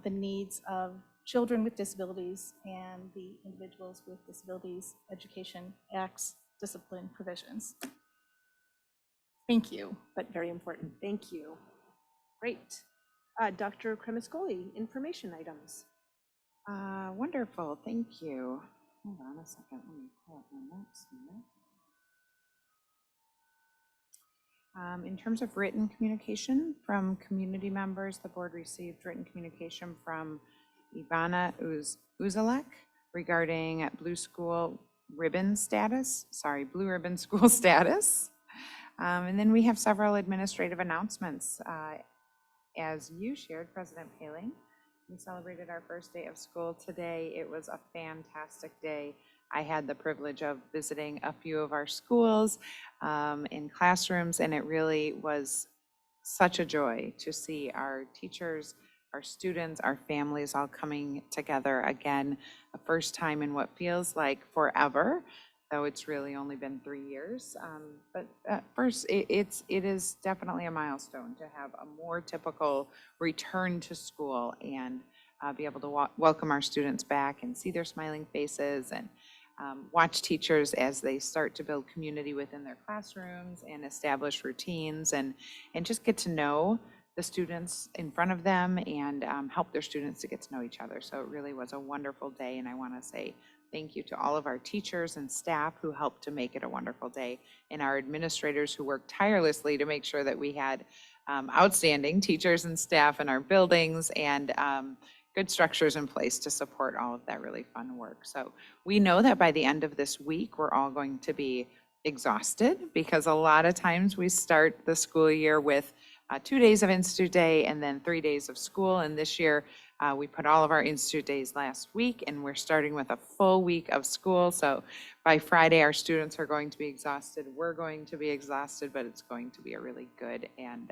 the needs of children with disabilities and the Individuals with Disabilities Education Act's discipline provisions. Thank you. But very important. Thank you. Great. Dr. Cremascoli, information items. Wonderful, thank you. Hold on a second, let me pull up my notes here. In terms of written communication from community members, the board received written communication from Ivana Uzalek regarding Blue Ribbon School status. And then we have several administrative announcements. As you shared, President Paling, we celebrated our first day of school today. It was a fantastic day. I had the privilege of visiting a few of our schools in classrooms, and it really was such a joy to see our teachers, our students, our families all coming together again, the first time in what feels like forever, though it's really only been 3 years. But first, it is definitely a milestone to have a more typical return to school and be able to welcome our students back and see their smiling faces and watch teachers as they start to build community within their classrooms and establish routines and just get to know the students in front of them and help their students to get to know each other. So it really was a wonderful day, and I want to say thank you to all of our teachers and staff who helped to make it a wonderful day, and our administrators who worked tirelessly to make sure that we had outstanding teachers and staff in our buildings and good structures in place to support all of that really fun work. So we know that by the end of this week, we're all going to be exhausted because a lot of times we start the school year with 2 days of Institute Day and then 3 days of school. And this year we put all of our Institute Days last week, and we're starting with a full week of school. So by Friday, our students are going to be exhausted. We're going to be exhausted, but it's going to be a really good and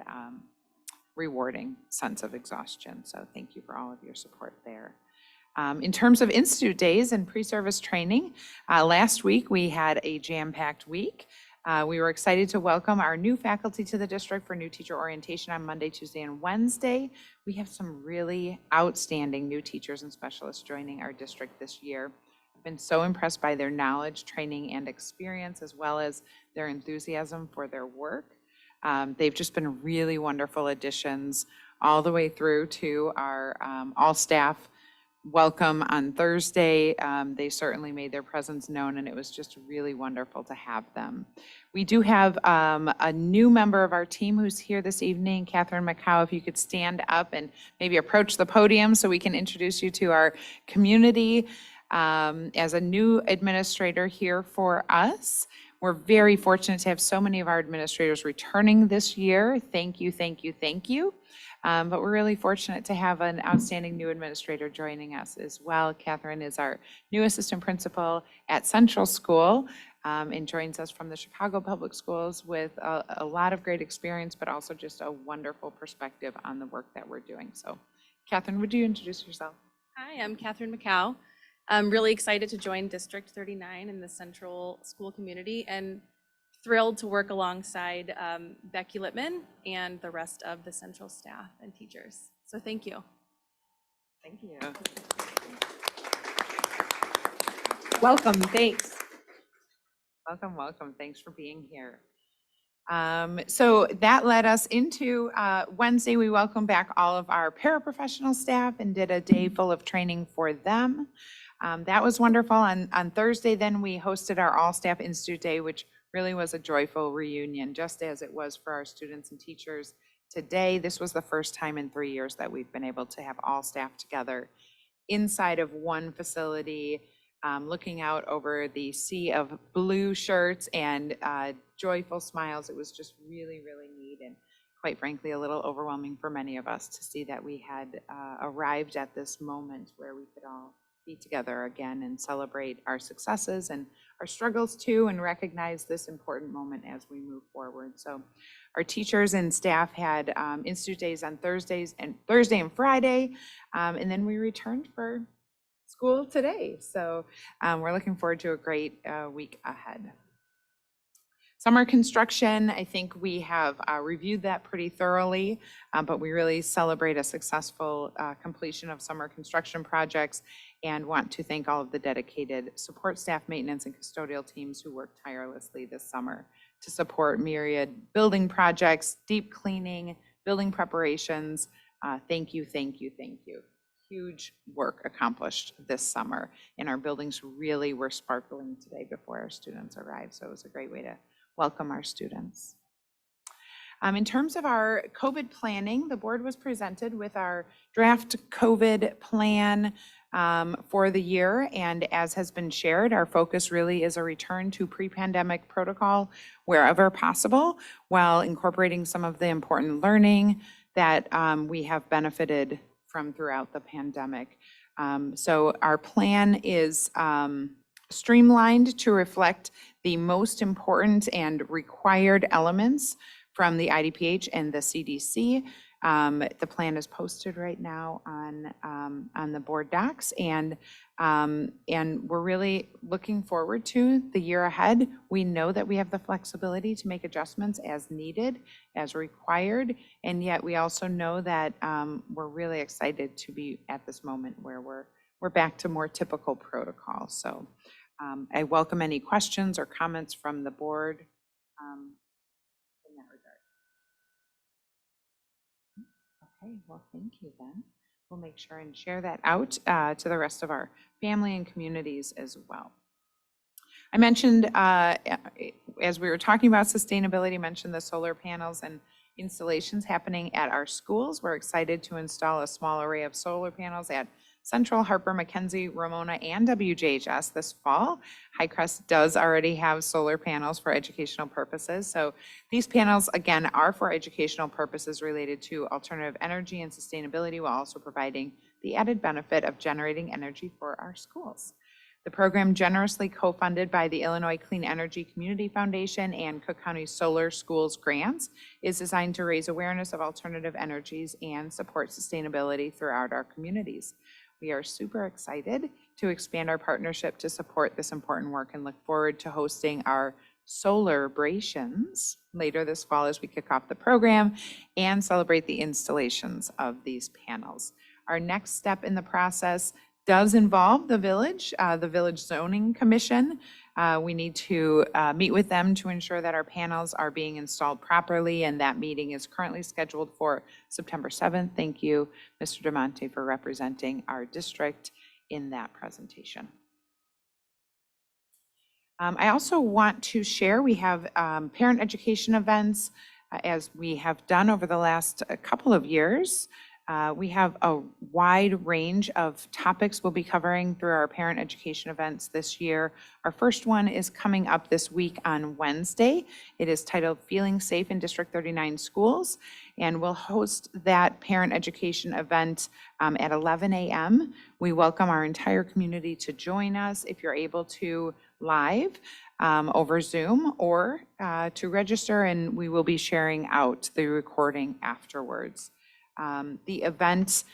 rewarding sense of exhaustion. So thank you for all of your support there. In terms of Institute Days and pre-service training, last week we had a jam-packed week. We were excited to welcome our new faculty to the district for new teacher orientation on Monday, Tuesday, and Wednesday. We have some really outstanding new teachers and specialists joining our district this year. I've been so impressed by their knowledge, training, and experience, as well as their enthusiasm for their work. They've just been really wonderful additions all the way through to our all-staff welcome on Thursday. They certainly made their presence known, and it was just really wonderful to have them. We do have a new member of our team who's here this evening, Catherine McCow. If you could stand up and maybe approach the podium so we can introduce you to our community as a new administrator here for us. We're very fortunate to have so many of our administrators returning this year. Thank you, thank you, thank you. But we're really fortunate to have an outstanding new administrator joining us as well. Catherine is our new assistant principal at Central School and joins us from the Chicago Public Schools with a lot of great experience, but also just a wonderful perspective on the work that we're doing. So Catherine, would you introduce yourself? Hi, I'm Catherine McCow. I'm really excited to join District 39 in the Central School community and thrilled to work alongside Becky Littman and the rest of the Central staff and teachers. So thank you. Thank you. Welcome, thanks. Welcome, welcome. Thanks for being here. So that led us into Wednesday. We welcomed back all of our paraprofessional staff and did a day full of training for them. That was wonderful. On Thursday, then we hosted our all-staff Institute Day, which really was a joyful reunion, just as it was for our students and teachers today. This was the first time in 3 years that we've been able to have all staff together inside of one facility, looking out over the sea of blue shirts and joyful smiles. It was just really, really neat and quite frankly, a little overwhelming for many of us to see that we had arrived at this moment where we could all be together again and celebrate our successes and our struggles too, and recognize this important moment as we move forward. So our teachers and staff had Institute Days on Thursday and Friday, and then we returned for school today. So we're looking forward to a great week ahead. Summer construction, I think we have reviewed that pretty thoroughly, but we really celebrate a successful completion of summer construction projects and want to thank all of the dedicated support staff, maintenance, and custodial teams who worked tirelessly this summer to support myriad building projects, deep cleaning, building preparations. Thank you, thank you, thank you. Huge work accomplished this summer, and our buildings really were sparkling today before our students arrived, so it was a great way to welcome our students. In terms of our COVID planning, the board was presented with our draft COVID plan for the year, and as has been shared, our focus really is a return to pre-pandemic protocol wherever possible, while incorporating some of the important learning that we have benefited from throughout the pandemic. So our plan is streamlined to reflect the most important and required elements from the IDPH and the CDC. The plan is posted right now on the board docs, and we're really looking forward to the year ahead. We know that we have the flexibility to make adjustments as needed, as required, and yet we also know that we're really excited to be at this moment where we're back to more typical protocols. So I welcome any questions or comments from the board in that regard. Okay, well, thank you then. We'll make sure and share that out to the rest of our family and communities as well. I mentioned, as we were talking about sustainability, mentioned the solar panels and installations happening at our schools. We're excited to install a small array of solar panels at Central, Harper, McKenzie, Ramona, and WJHS this fall. Highcrest does already have solar panels for educational purposes. So these panels, again, are for educational purposes related to alternative energy and sustainability, while also providing the added benefit of generating energy for our schools. The program, generously co-funded by the Illinois Clean Energy Community Foundation and Cook County Solar Schools grants, is designed to raise awareness of alternative energies and support sustainability throughout our communities. We are super excited to expand our partnership to support this important work and look forward to hosting our Solar-brations later this fall as we kick off the program and celebrate the installations of these panels. Our next step in the process does involve the Village Zoning Commission. We need to meet with them to ensure that our panels are being installed properly, and that meeting is currently scheduled for September 7th. Thank you, Mr. DeMonte, for representing our district in that presentation. I also want to share, we have parent education events, as we have done over the last couple of years. We have a wide range of topics we'll be covering through our parent education events this year. Our first one is coming up this week on Wednesday. It is titled Feeling Safe in District 39 Schools, and we'll host that parent education event at 11 a.m. We welcome our entire community to join us if you're able to live over Zoom, or to register, and we will be sharing out the recording afterwards. The event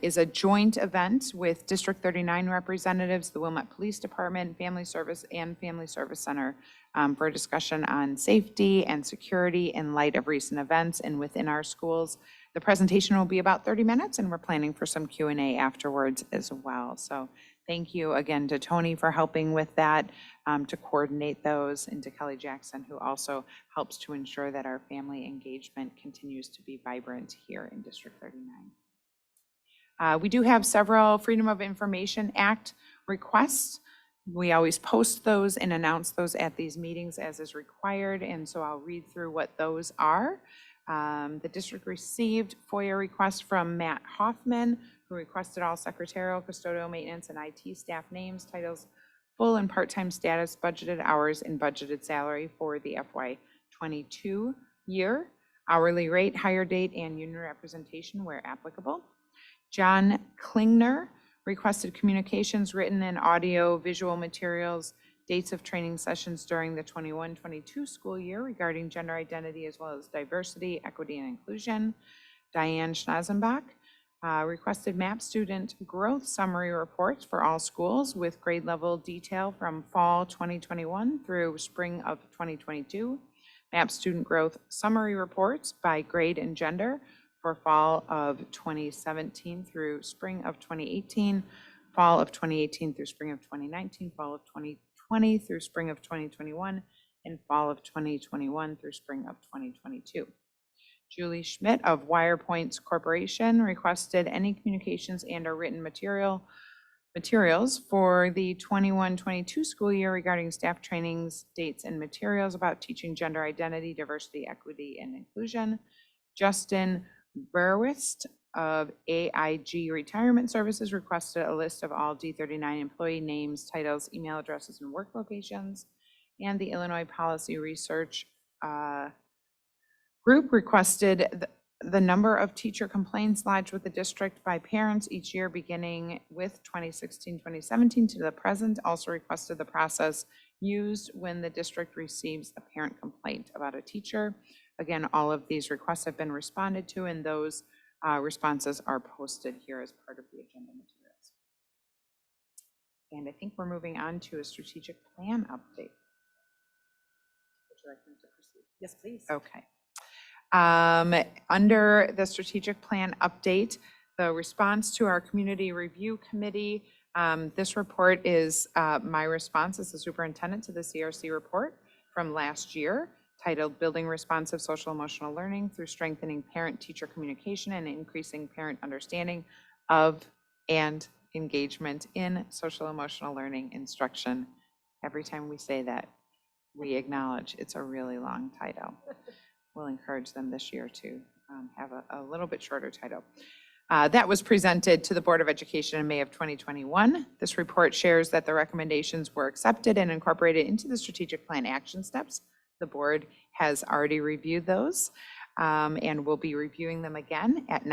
is a joint event with District 39 representatives, the Wilmette Police Department, Family Service, and Family Service Center for a discussion on safety and security in light of recent events and within our schools. The presentation will be about 30 minutes, and we're planning for some Q&A afterwards as well. So thank you again to Tony for helping with that, to coordinate those, and to Kelly Jackson, who also helps to ensure that our family engagement continues to be vibrant here in District 39. We do have several Freedom of Information Act requests. We always post those and announce those at these meetings as is required, and so I'll read through what those are. The district received FOIA requests from Matt Hoffman, who requested all secretarial, custodial, maintenance, and IT staff names, titles, full and part-time status, budgeted hours, and budgeted salary for the FY22 year, hourly rate, hire date, and union representation where applicable. John Klingner requested communications, written and audio, visual materials, dates of training sessions during the 21-22 school year regarding gender identity as well as diversity, equity, and inclusion. Diane Schnazenbach Requested MAP student growth summary reports for all schools with grade level detail from fall 2021 through spring of 2022. MAP student growth summary reports by grade and gender for fall of 2017 through spring of 2018, fall of 2018 through spring of 2019, fall of 2020 through spring of 2021, and fall of 2021 through spring of 2022. Julie Schmidt of Wire Points Corporation requested any communications and or written materials for the 21-22 school year regarding staff trainings, dates, and materials about teaching gender identity, diversity, equity, and inclusion. Justin Berwist of AIG Retirement Services requested a list of all D39 employee names, titles, email addresses, and work locations. And the Illinois Policy Research Group requested the number of teacher complaints lodged with the district by parents each year beginning with 2016-2017 to the present. Also requested the process used when the district receives a parent complaint about a teacher. Again, all of these requests have been responded to, and those responses are posted here as part of the agenda materials. And I think we're moving on to a strategic plan update. Would you like me to proceed? Yes, please. Okay. Under the strategic plan update, the response to our community review committee, this report is my response as the superintendent to the CRC report from last year, titled Building Responsive Social Emotional Learning Through Strengthening Parent-Teacher Communication and Increasing Parent Understanding of and Engagement in Social Emotional Learning Instruction. Every time we say that, we acknowledge it's a really long title. We'll encourage them this year to have a little bit shorter title. That was presented to the Board of Education in May of 2021. This report shares that the recommendations were accepted and incorporated into the strategic plan action steps. The board has already reviewed those and will be reviewing them again at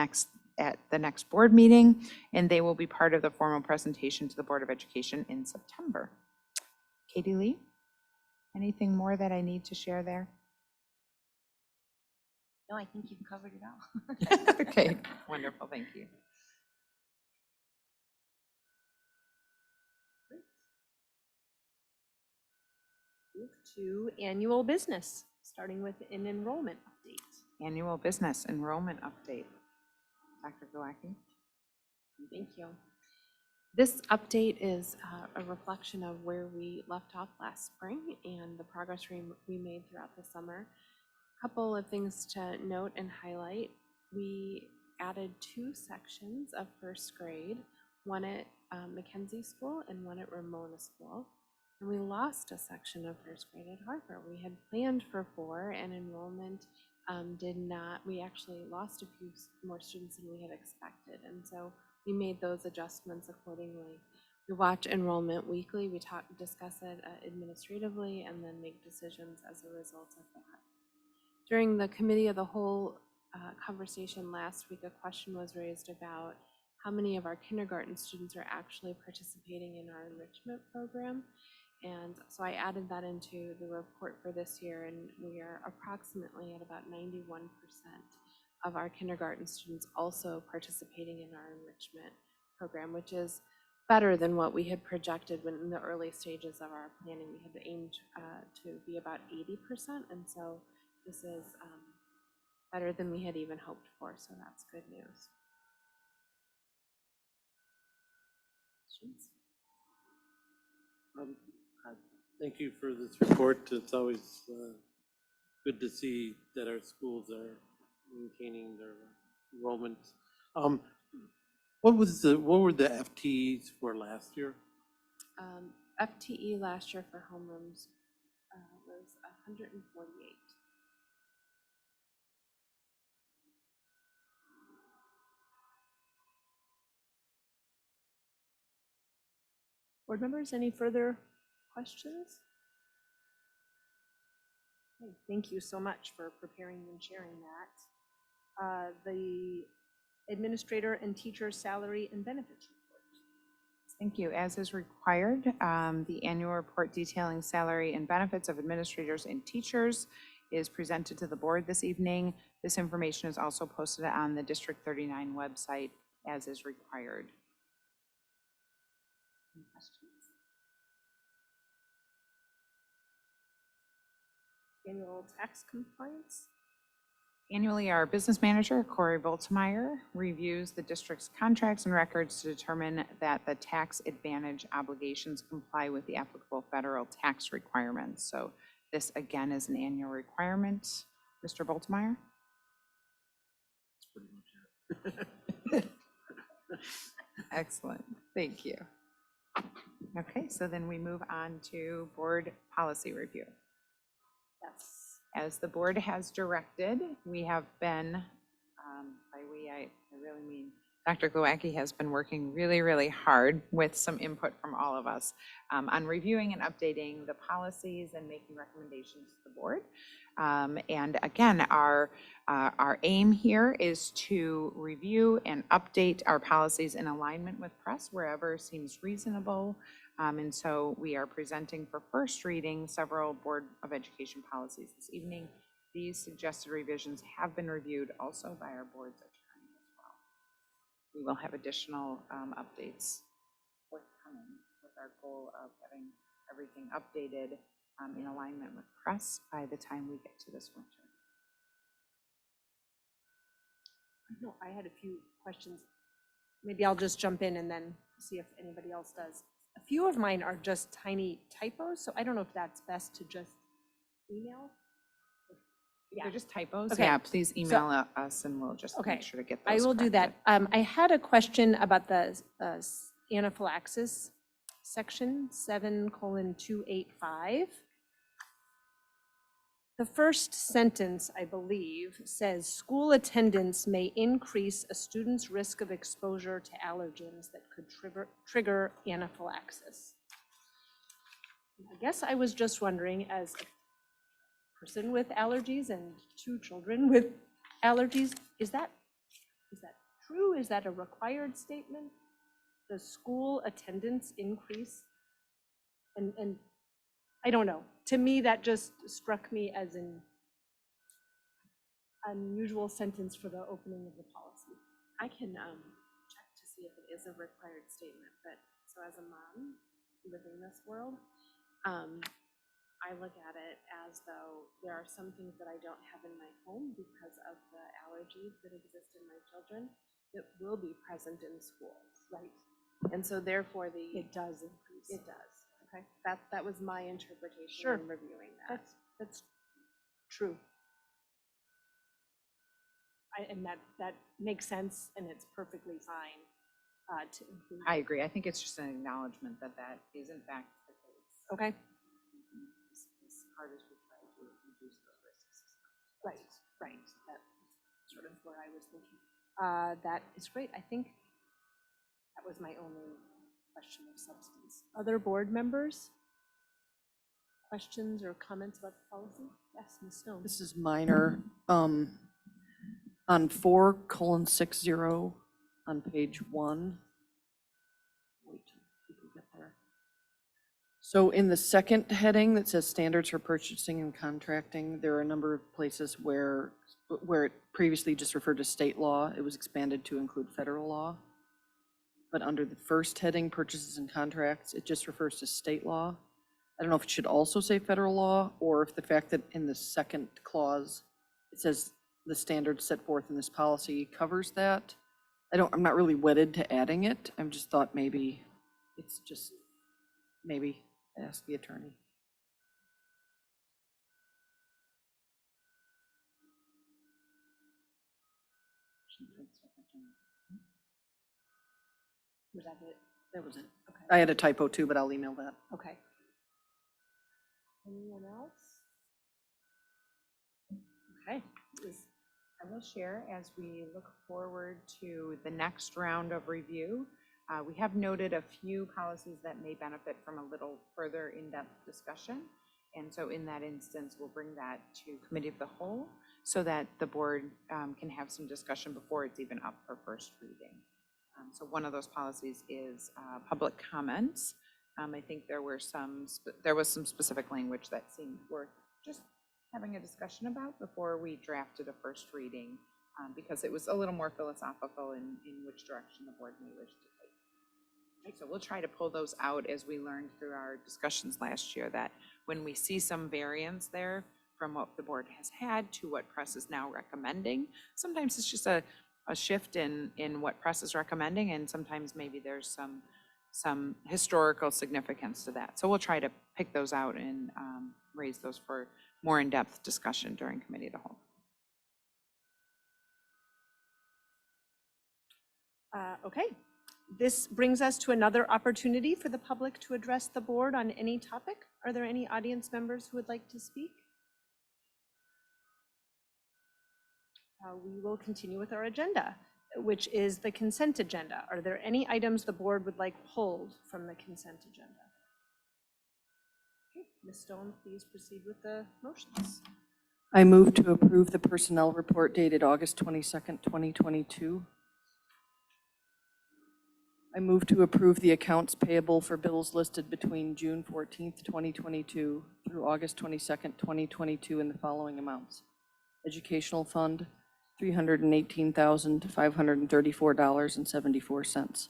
the next board meeting, and they will be part of the formal presentation to the Board of Education in September. Katie Lee, anything more that I need to share there? No, I think you've covered it all. Okay, wonderful, thank you. Move to annual business, starting with an enrollment update. Annual business enrollment update. Dr. Gulacki. Thank you. This update is a reflection of where we left off last spring and the progress we made throughout the summer. A couple of things to note and highlight. We added 2 sections of first grade, one at Mackenzie School and one at Ramona School. And we lost a section of first grade at Harper. We had planned for 4 and enrollment did not, we actually lost a few more students than we had expected. And so we made those adjustments accordingly. We watch enrollment weekly. We discuss it administratively and then make decisions as a result of that. During the committee of the whole conversation last week, a question was raised about how many of our kindergarten students are actually participating in our enrichment program. And so I added that into the report for this year, and we are approximately at about 91% of our kindergarten students also participating in our enrichment program, which is better than what we had projected when in the early stages of our planning. We had aimed to be about 80%, and so this is better than we had even hoped for, so that's good news. Questions? Thank you for this report. It's always good to see that our schools are maintaining their enrollment. What were the FTEs for last year? FTE last year for homerooms was 148. Board members, any further questions? Okay, thank you so much for preparing and sharing that. The administrator and teacher salary and benefits report. Thank you. As is required, the annual report detailing salary and benefits of administrators and teachers is presented to the board this evening. This information is also posted on the District 39 website as is required. Any questions? Annual tax compliance? Annually, our business manager, Corey Voltemeyer, reviews the district's contracts and records to determine that the tax advantage obligations comply with the applicable federal tax requirements. So this, again, is an annual requirement. Mr. Voltemeyer? That's pretty much it. Excellent. Thank you. Okay, so then we move on to board policy review. Yes. As the board has directed, we have been, by we, I really mean, Dr. Glowacki has been working really, really hard with some input from all of us on reviewing and updating the policies and making recommendations to the board. And again, our aim here is to review and update our policies in alignment with press wherever seems reasonable. And so we are presenting for first reading several Board of Education policies this evening. These suggested revisions have been reviewed also by our board's attorney as well. We will have additional updates forthcoming with our goal of having everything updated in alignment with press by the time we get to this winter. No, I had a few questions. Maybe I'll just jump in and then see if anybody else does. A few of mine are just tiny typos, so I don't know if that's best to just email. If they're just typos, Okay. yeah, please email us and we'll just Okay. make sure to get those I will do that. corrected. I had a question about the anaphylaxis section 7:285. The first sentence, I believe, says school attendance may increase a student's risk of exposure to allergens that could trigger anaphylaxis. I guess I was just wondering, as a person with allergies and two children with allergies, is that true? Is that a required statement? Does school attendance increase? And I don't know. To me, that just struck me as an unusual sentence for the opening of the policy. I can check to see if it is a required statement, but so as a mom living this world, I look at it as though there are some things that I don't have in my home because of the allergies that exist in my children that will be present in schools. Right. And so therefore It does increase. it does. Okay. That was my interpretation Sure. in reviewing that. That's true. And that makes sense, and it's perfectly fine to include. I agree. I think it's just an acknowledgement that that is in fact the case. Okay, As hard as we try to reduce those risks. right. That's sort of where I was thinking. That is great. I think that was my only question of substance. Other board members? Questions or comments about the policy? Yes, Ms. Stone. This is minor. On 4:60 on page 1. Wait, we can get there. So in the second heading that says standards for purchasing and contracting, there are a number of places where it previously just referred to state law, it was expanded to include federal law. But under the first heading, purchases and contracts, it just refers to state law. I don't know if it should also say federal law, or if the fact that in the second clause, it says the standards set forth in this policy covers that. I'm not really wedded to adding it. I'm just thought maybe it's just, maybe ask the attorney. Was that it? That was it. Okay. I had a typo too, but I'll email that. Okay. Anyone else? Okay. I will share as we look forward to the next round of review. We have noted a few policies that may benefit from a little further in-depth discussion. And so in that instance, we'll bring that to committee of the whole so that the board can have some discussion before it's even up for first reading. So one of those policies is public comments. I think there was some specific language that seemed worth just having a discussion about before we drafted a first reading because it was a little more philosophical in which direction the board may wish to take. Okay, so we'll try to pull those out as we learned through our discussions last year, that when we see some variance there from what the board has had to what press is now recommending, sometimes it's just a shift in what press is recommending, and sometimes maybe there's some historical significance to that. So we'll try to pick those out and raise those for more in-depth discussion during committee of the whole. Okay, this brings us to another opportunity for the public to address the board on any topic. Are there any audience members who would like to speak? We will continue with our agenda, which is the consent agenda. Are there any items the board would like pulled from the consent agenda? Okay, Ms. Stone, please proceed with the motions. I move to approve the personnel report dated August 22nd, 2022. I move to approve the accounts payable for bills listed between June 14th, 2022 through August 22nd, 2022 in the following amounts. Educational Fund, $318,534.74.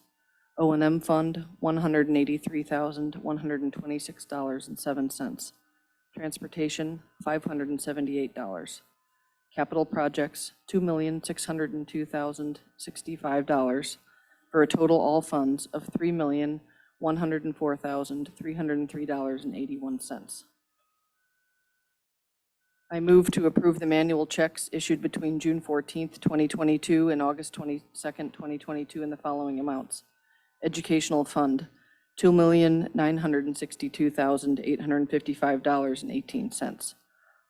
O&M Fund, $183,126.07. Transportation, $578. Capital Projects, $2,602,065, for a total all funds of $3,104,303.81. I move to approve the manual checks issued between June 14th, 2022 and August 22nd, 2022 in the following amounts. Educational Fund, $2,962,855.18.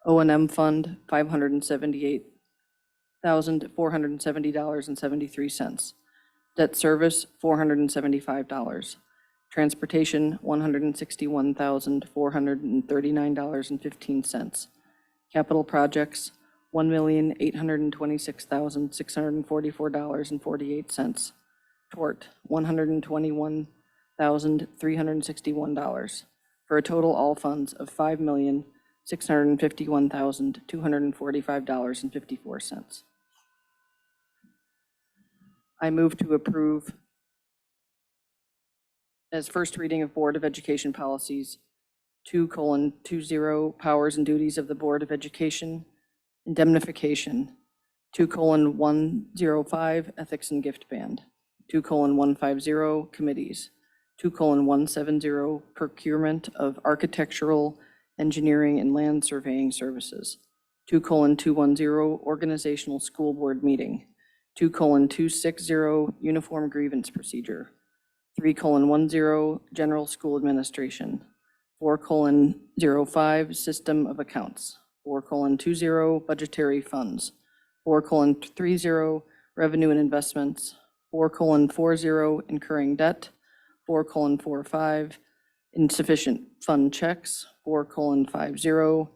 O&M Fund, $578,470.73. Debt service, $475. Transportation, $161,439.15. Capital projects, $1,826,644.48. Tort, $121,361, for a total all funds of $5,651,245.54. I move to approve as first reading of Board of Education policies 2:20 powers and duties of the Board of Education, indemnification, 2:105 ethics and gift band, 2:150 committees, 2:170 procurement of architectural, engineering, and land surveying services, 2:210 organizational school board meeting, 2:260 uniform grievance procedure, 3:10 general school administration, 4:05 system of accounts, 4:20 budgetary funds, 4:30 revenue and investments, 4:40 incurring debt, 4:45 insufficient fund checks, 4:50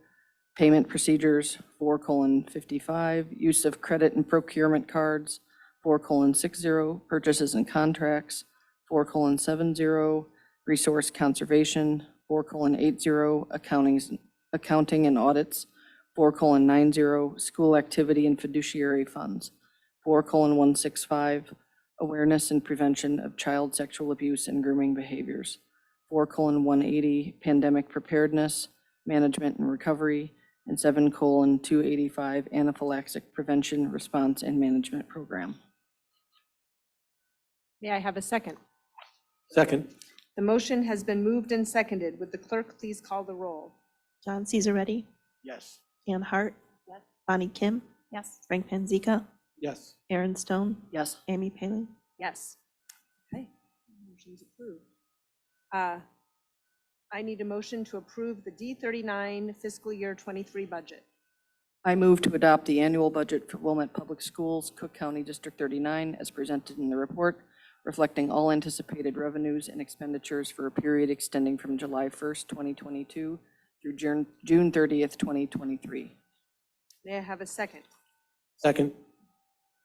payment procedures, 4:55 use of credit and procurement cards, 4:60 purchases and contracts, 4:70 resource conservation, 4:80 accounting and audits, 4:90 school activity and fiduciary funds, 4:165 awareness and prevention of child sexual abuse and grooming behaviors, 4:180 pandemic preparedness, management and recovery, and 7:285 anaphylaxis prevention, response, and management program. May I have a second? Second. The motion has been moved and seconded. Would the clerk please call the roll? John Cesaretti, Yes. Ann Hart, Yes. Bonnie Kim, Yes. Frank Panzica, Yes. Aaron Stone, Yes. Amy Paling. Yes. Okay, motion's approved. I need a motion to approve the D39 fiscal year 23 budget. I move to adopt the annual budget for Wilmette Public Schools, Cook County District 39, as presented in the report, reflecting all anticipated revenues and expenditures for a period extending from July 1st, 2022 through June 30th, 2023. May I have a second? Second.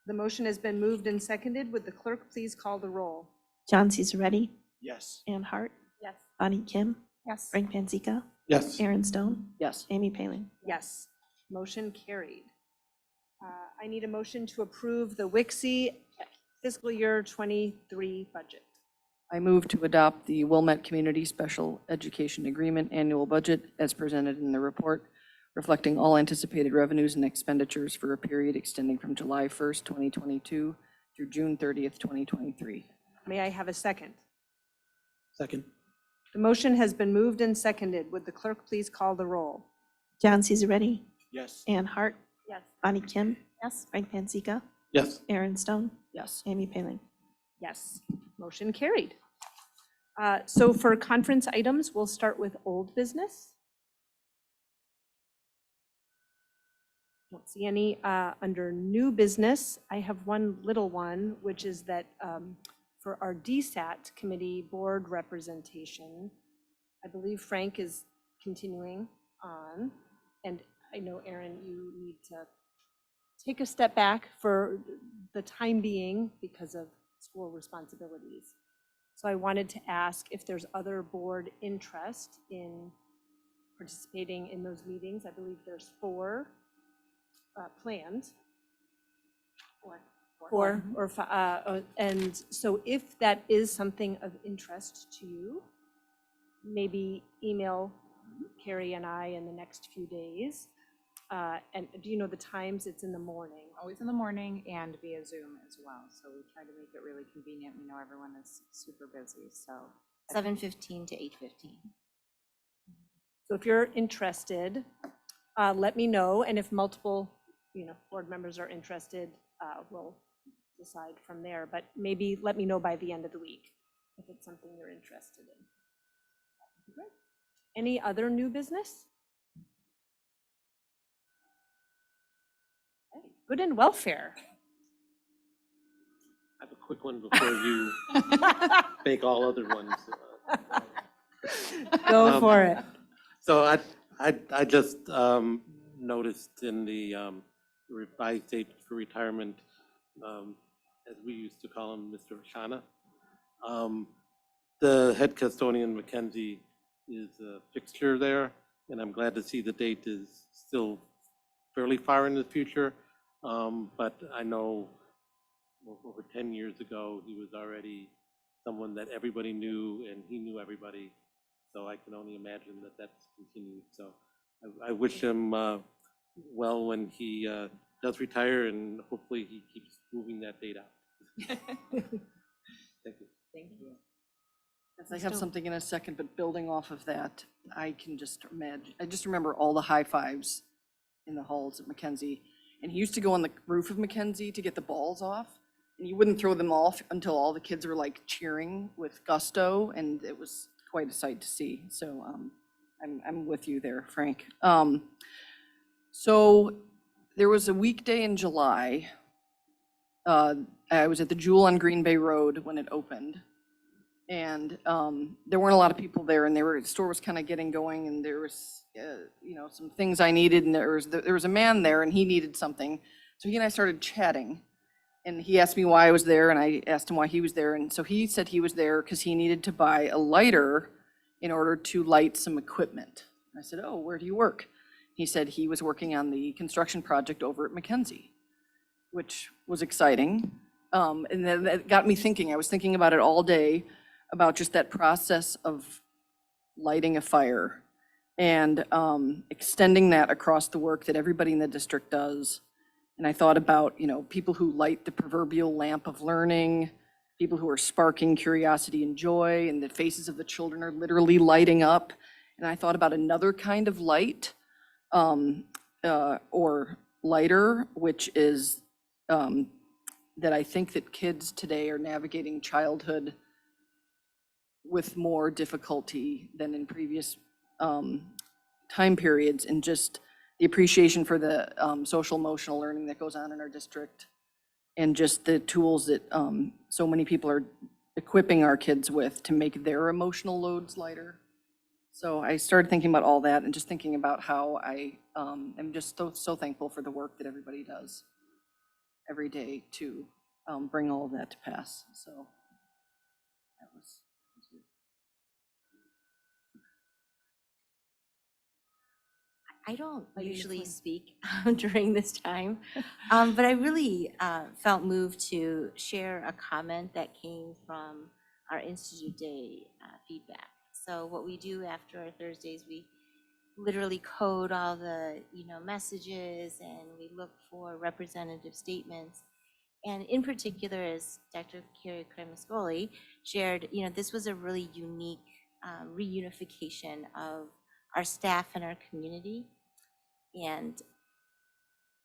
The motion has been moved and seconded. Would the clerk please call the roll? John Cesaretti, Yes. Ann Hart, Yes. Bonnie Kim, Yes. Frank Panzica, Yes. Aaron Stone, Yes. Amy Paling. Yes. Motion carried. I need a motion to approve the WIXI fiscal year 23 budget. I move to adopt the Wilmette Community Special Education Agreement annual budget as presented in the report, reflecting all anticipated revenues and expenditures for a period extending from July 1st, 2022 through June 30th, 2023. May I have a second? Second. The motion has been moved and seconded. Would the clerk please call the roll? John Cesaredi, Yes. Ann Hart, Yes. Bonnie Kim, Yes. Frank Panzeca, Yes. Aaron Stone, Yes. Amy Paling. Yes, motion carried. So for conference items, we'll start with old business. Don't see any. Under new business, I have one little one, which is that for our DSAT committee board representation, I believe Frank is continuing on. And I know, Aaron, you need to take a step back for the time being because of school responsibilities. So I wanted to ask if there's other board interest in participating in those meetings. I believe there's 4 planned. And so if that is something of interest to you, maybe email Carrie and I in the next few days. And do you know the times? It's in the morning. Always in the morning and via Zoom as well. So we try to make it really convenient. We know everyone is super busy, so. 7:15 to 8:15. So if you're interested, let me know. And if multiple, board members are interested, we'll decide from there. But maybe let me know by the end of the week if it's something you're interested in. Okay. Any other new business? Okay. Good and welfare. I have a quick one before you make all other ones. Go for it. So I just noticed in the revised date for retirement, as we used to call him, Mr. Shana, the head custodian, Mackenzie, is a fixture there, and I'm glad to see the date is still fairly far in the future. But I know over 10 years ago, he was already someone that everybody knew, and he knew everybody. So I can only imagine that that's continued. So I wish him well when he does retire, and hopefully he keeps moving that date out. Thank you. Thank you. I have something in a second, but building off of that, I can just imagine, I just remember all the high fives in the halls at Mackenzie. And he used to go on the roof of Mackenzie to get the balls off, and you wouldn't throw them off until all the kids were like cheering with gusto, and it was quite a sight to see. So I'm with you there, Frank. So there was a weekday in July. I was at the Jewel on Green Bay Road when it opened. And there weren't a lot of people there, and the store was kind of getting going, and there was, some things I needed, and there was a man there, and he needed something. So he and I started chatting, and he asked me why I was there, and I asked him why he was there, and so he said he was there because he needed to buy a lighter in order to light some equipment. And I said, "Oh, where do you work?" He said he was working on the construction project over at Mackenzie, which was exciting. And then that got me thinking. I was thinking about it all day, about just that process of lighting a fire and extending that across the work that everybody in the district does. And I thought about, people who light the proverbial lamp of learning, people who are sparking curiosity and joy, and the faces of the children are literally lighting up. And I thought about another kind of light or lighter, which is that I think that kids today are navigating childhood with more difficulty than in previous time periods, and just the appreciation for the social emotional learning that goes on in our district, and just the tools that so many people are equipping our kids with to make their emotional loads lighter. So I started thinking about all that, and just thinking about how I am just so thankful for the work that everybody does every day to bring all of that to pass. So that was. I don't Lady in the usually Flame. speak during this time, but I really felt moved to share a comment that came from our Institute Day feedback. So what we do after our Thursdays, we literally code all the messages, and we look for representative statements. And in particular, as Dr. Carrie Cremascoli shared, this was a really unique reunification of our staff and our community. And,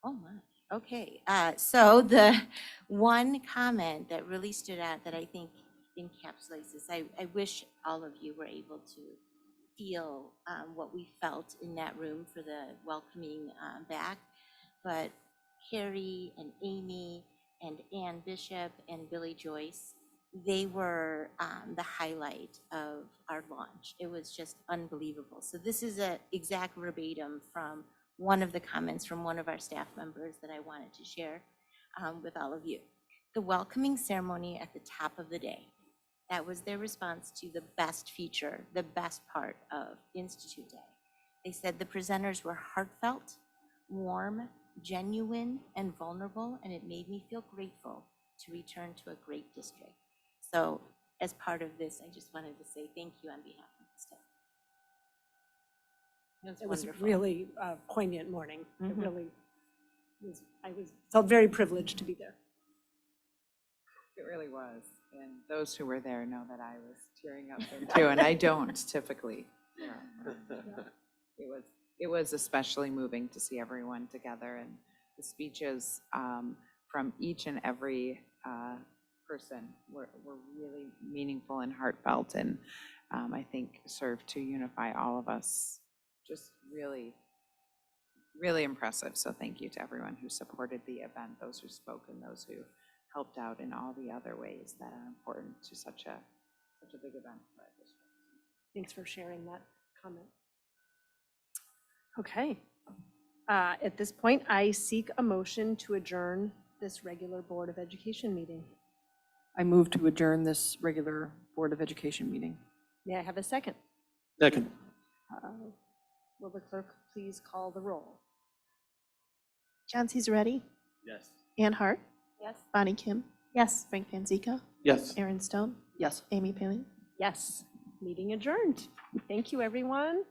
oh my, okay. So the one comment that really stood out that I think encapsulates this, I wish all of you were able to feel what we felt in that room for the welcoming back. But Carrie and Amy and Ann Bishop and Billy Joyce, they were the highlight of our launch. It was just unbelievable. So this is an exact verbatim from one of the comments from one of our staff members that I wanted to share with all of you. The welcoming ceremony at the top of the day. That was their response to the best feature, the best part of Institute Day. They said the presenters were heartfelt, warm, genuine, and vulnerable, and it made me feel grateful to return to a great district. So as part of this, I just wanted to say thank you on behalf of the staff. It was wonderful. really a poignant morning. It Mhm. really was, felt very privileged to be there. It really was. And those who were there know that I was tearing up then too, and I don't typically. It was especially moving to see everyone together, and the speeches from each and every person were really meaningful and heartfelt, and I think served to unify all of us. Just really, really impressive. So thank you to everyone who supported the event, those who spoke and those who helped out in all the other ways that are important to such a big event for our district. Thanks for sharing that comment. Okay. At this point, I seek a motion to adjourn this regular Board of Education meeting. I move to adjourn this regular Board of Education meeting. May I have a second? Second. Will the clerk please call the roll? John Cesaretti, Yes. Ann Hart, Yes. Bonnie Kim, Yes. Frank Panzica, Yes. Aaron Stone, Yes. Amy Palin. Yes. Meeting adjourned. Thank you, everyone.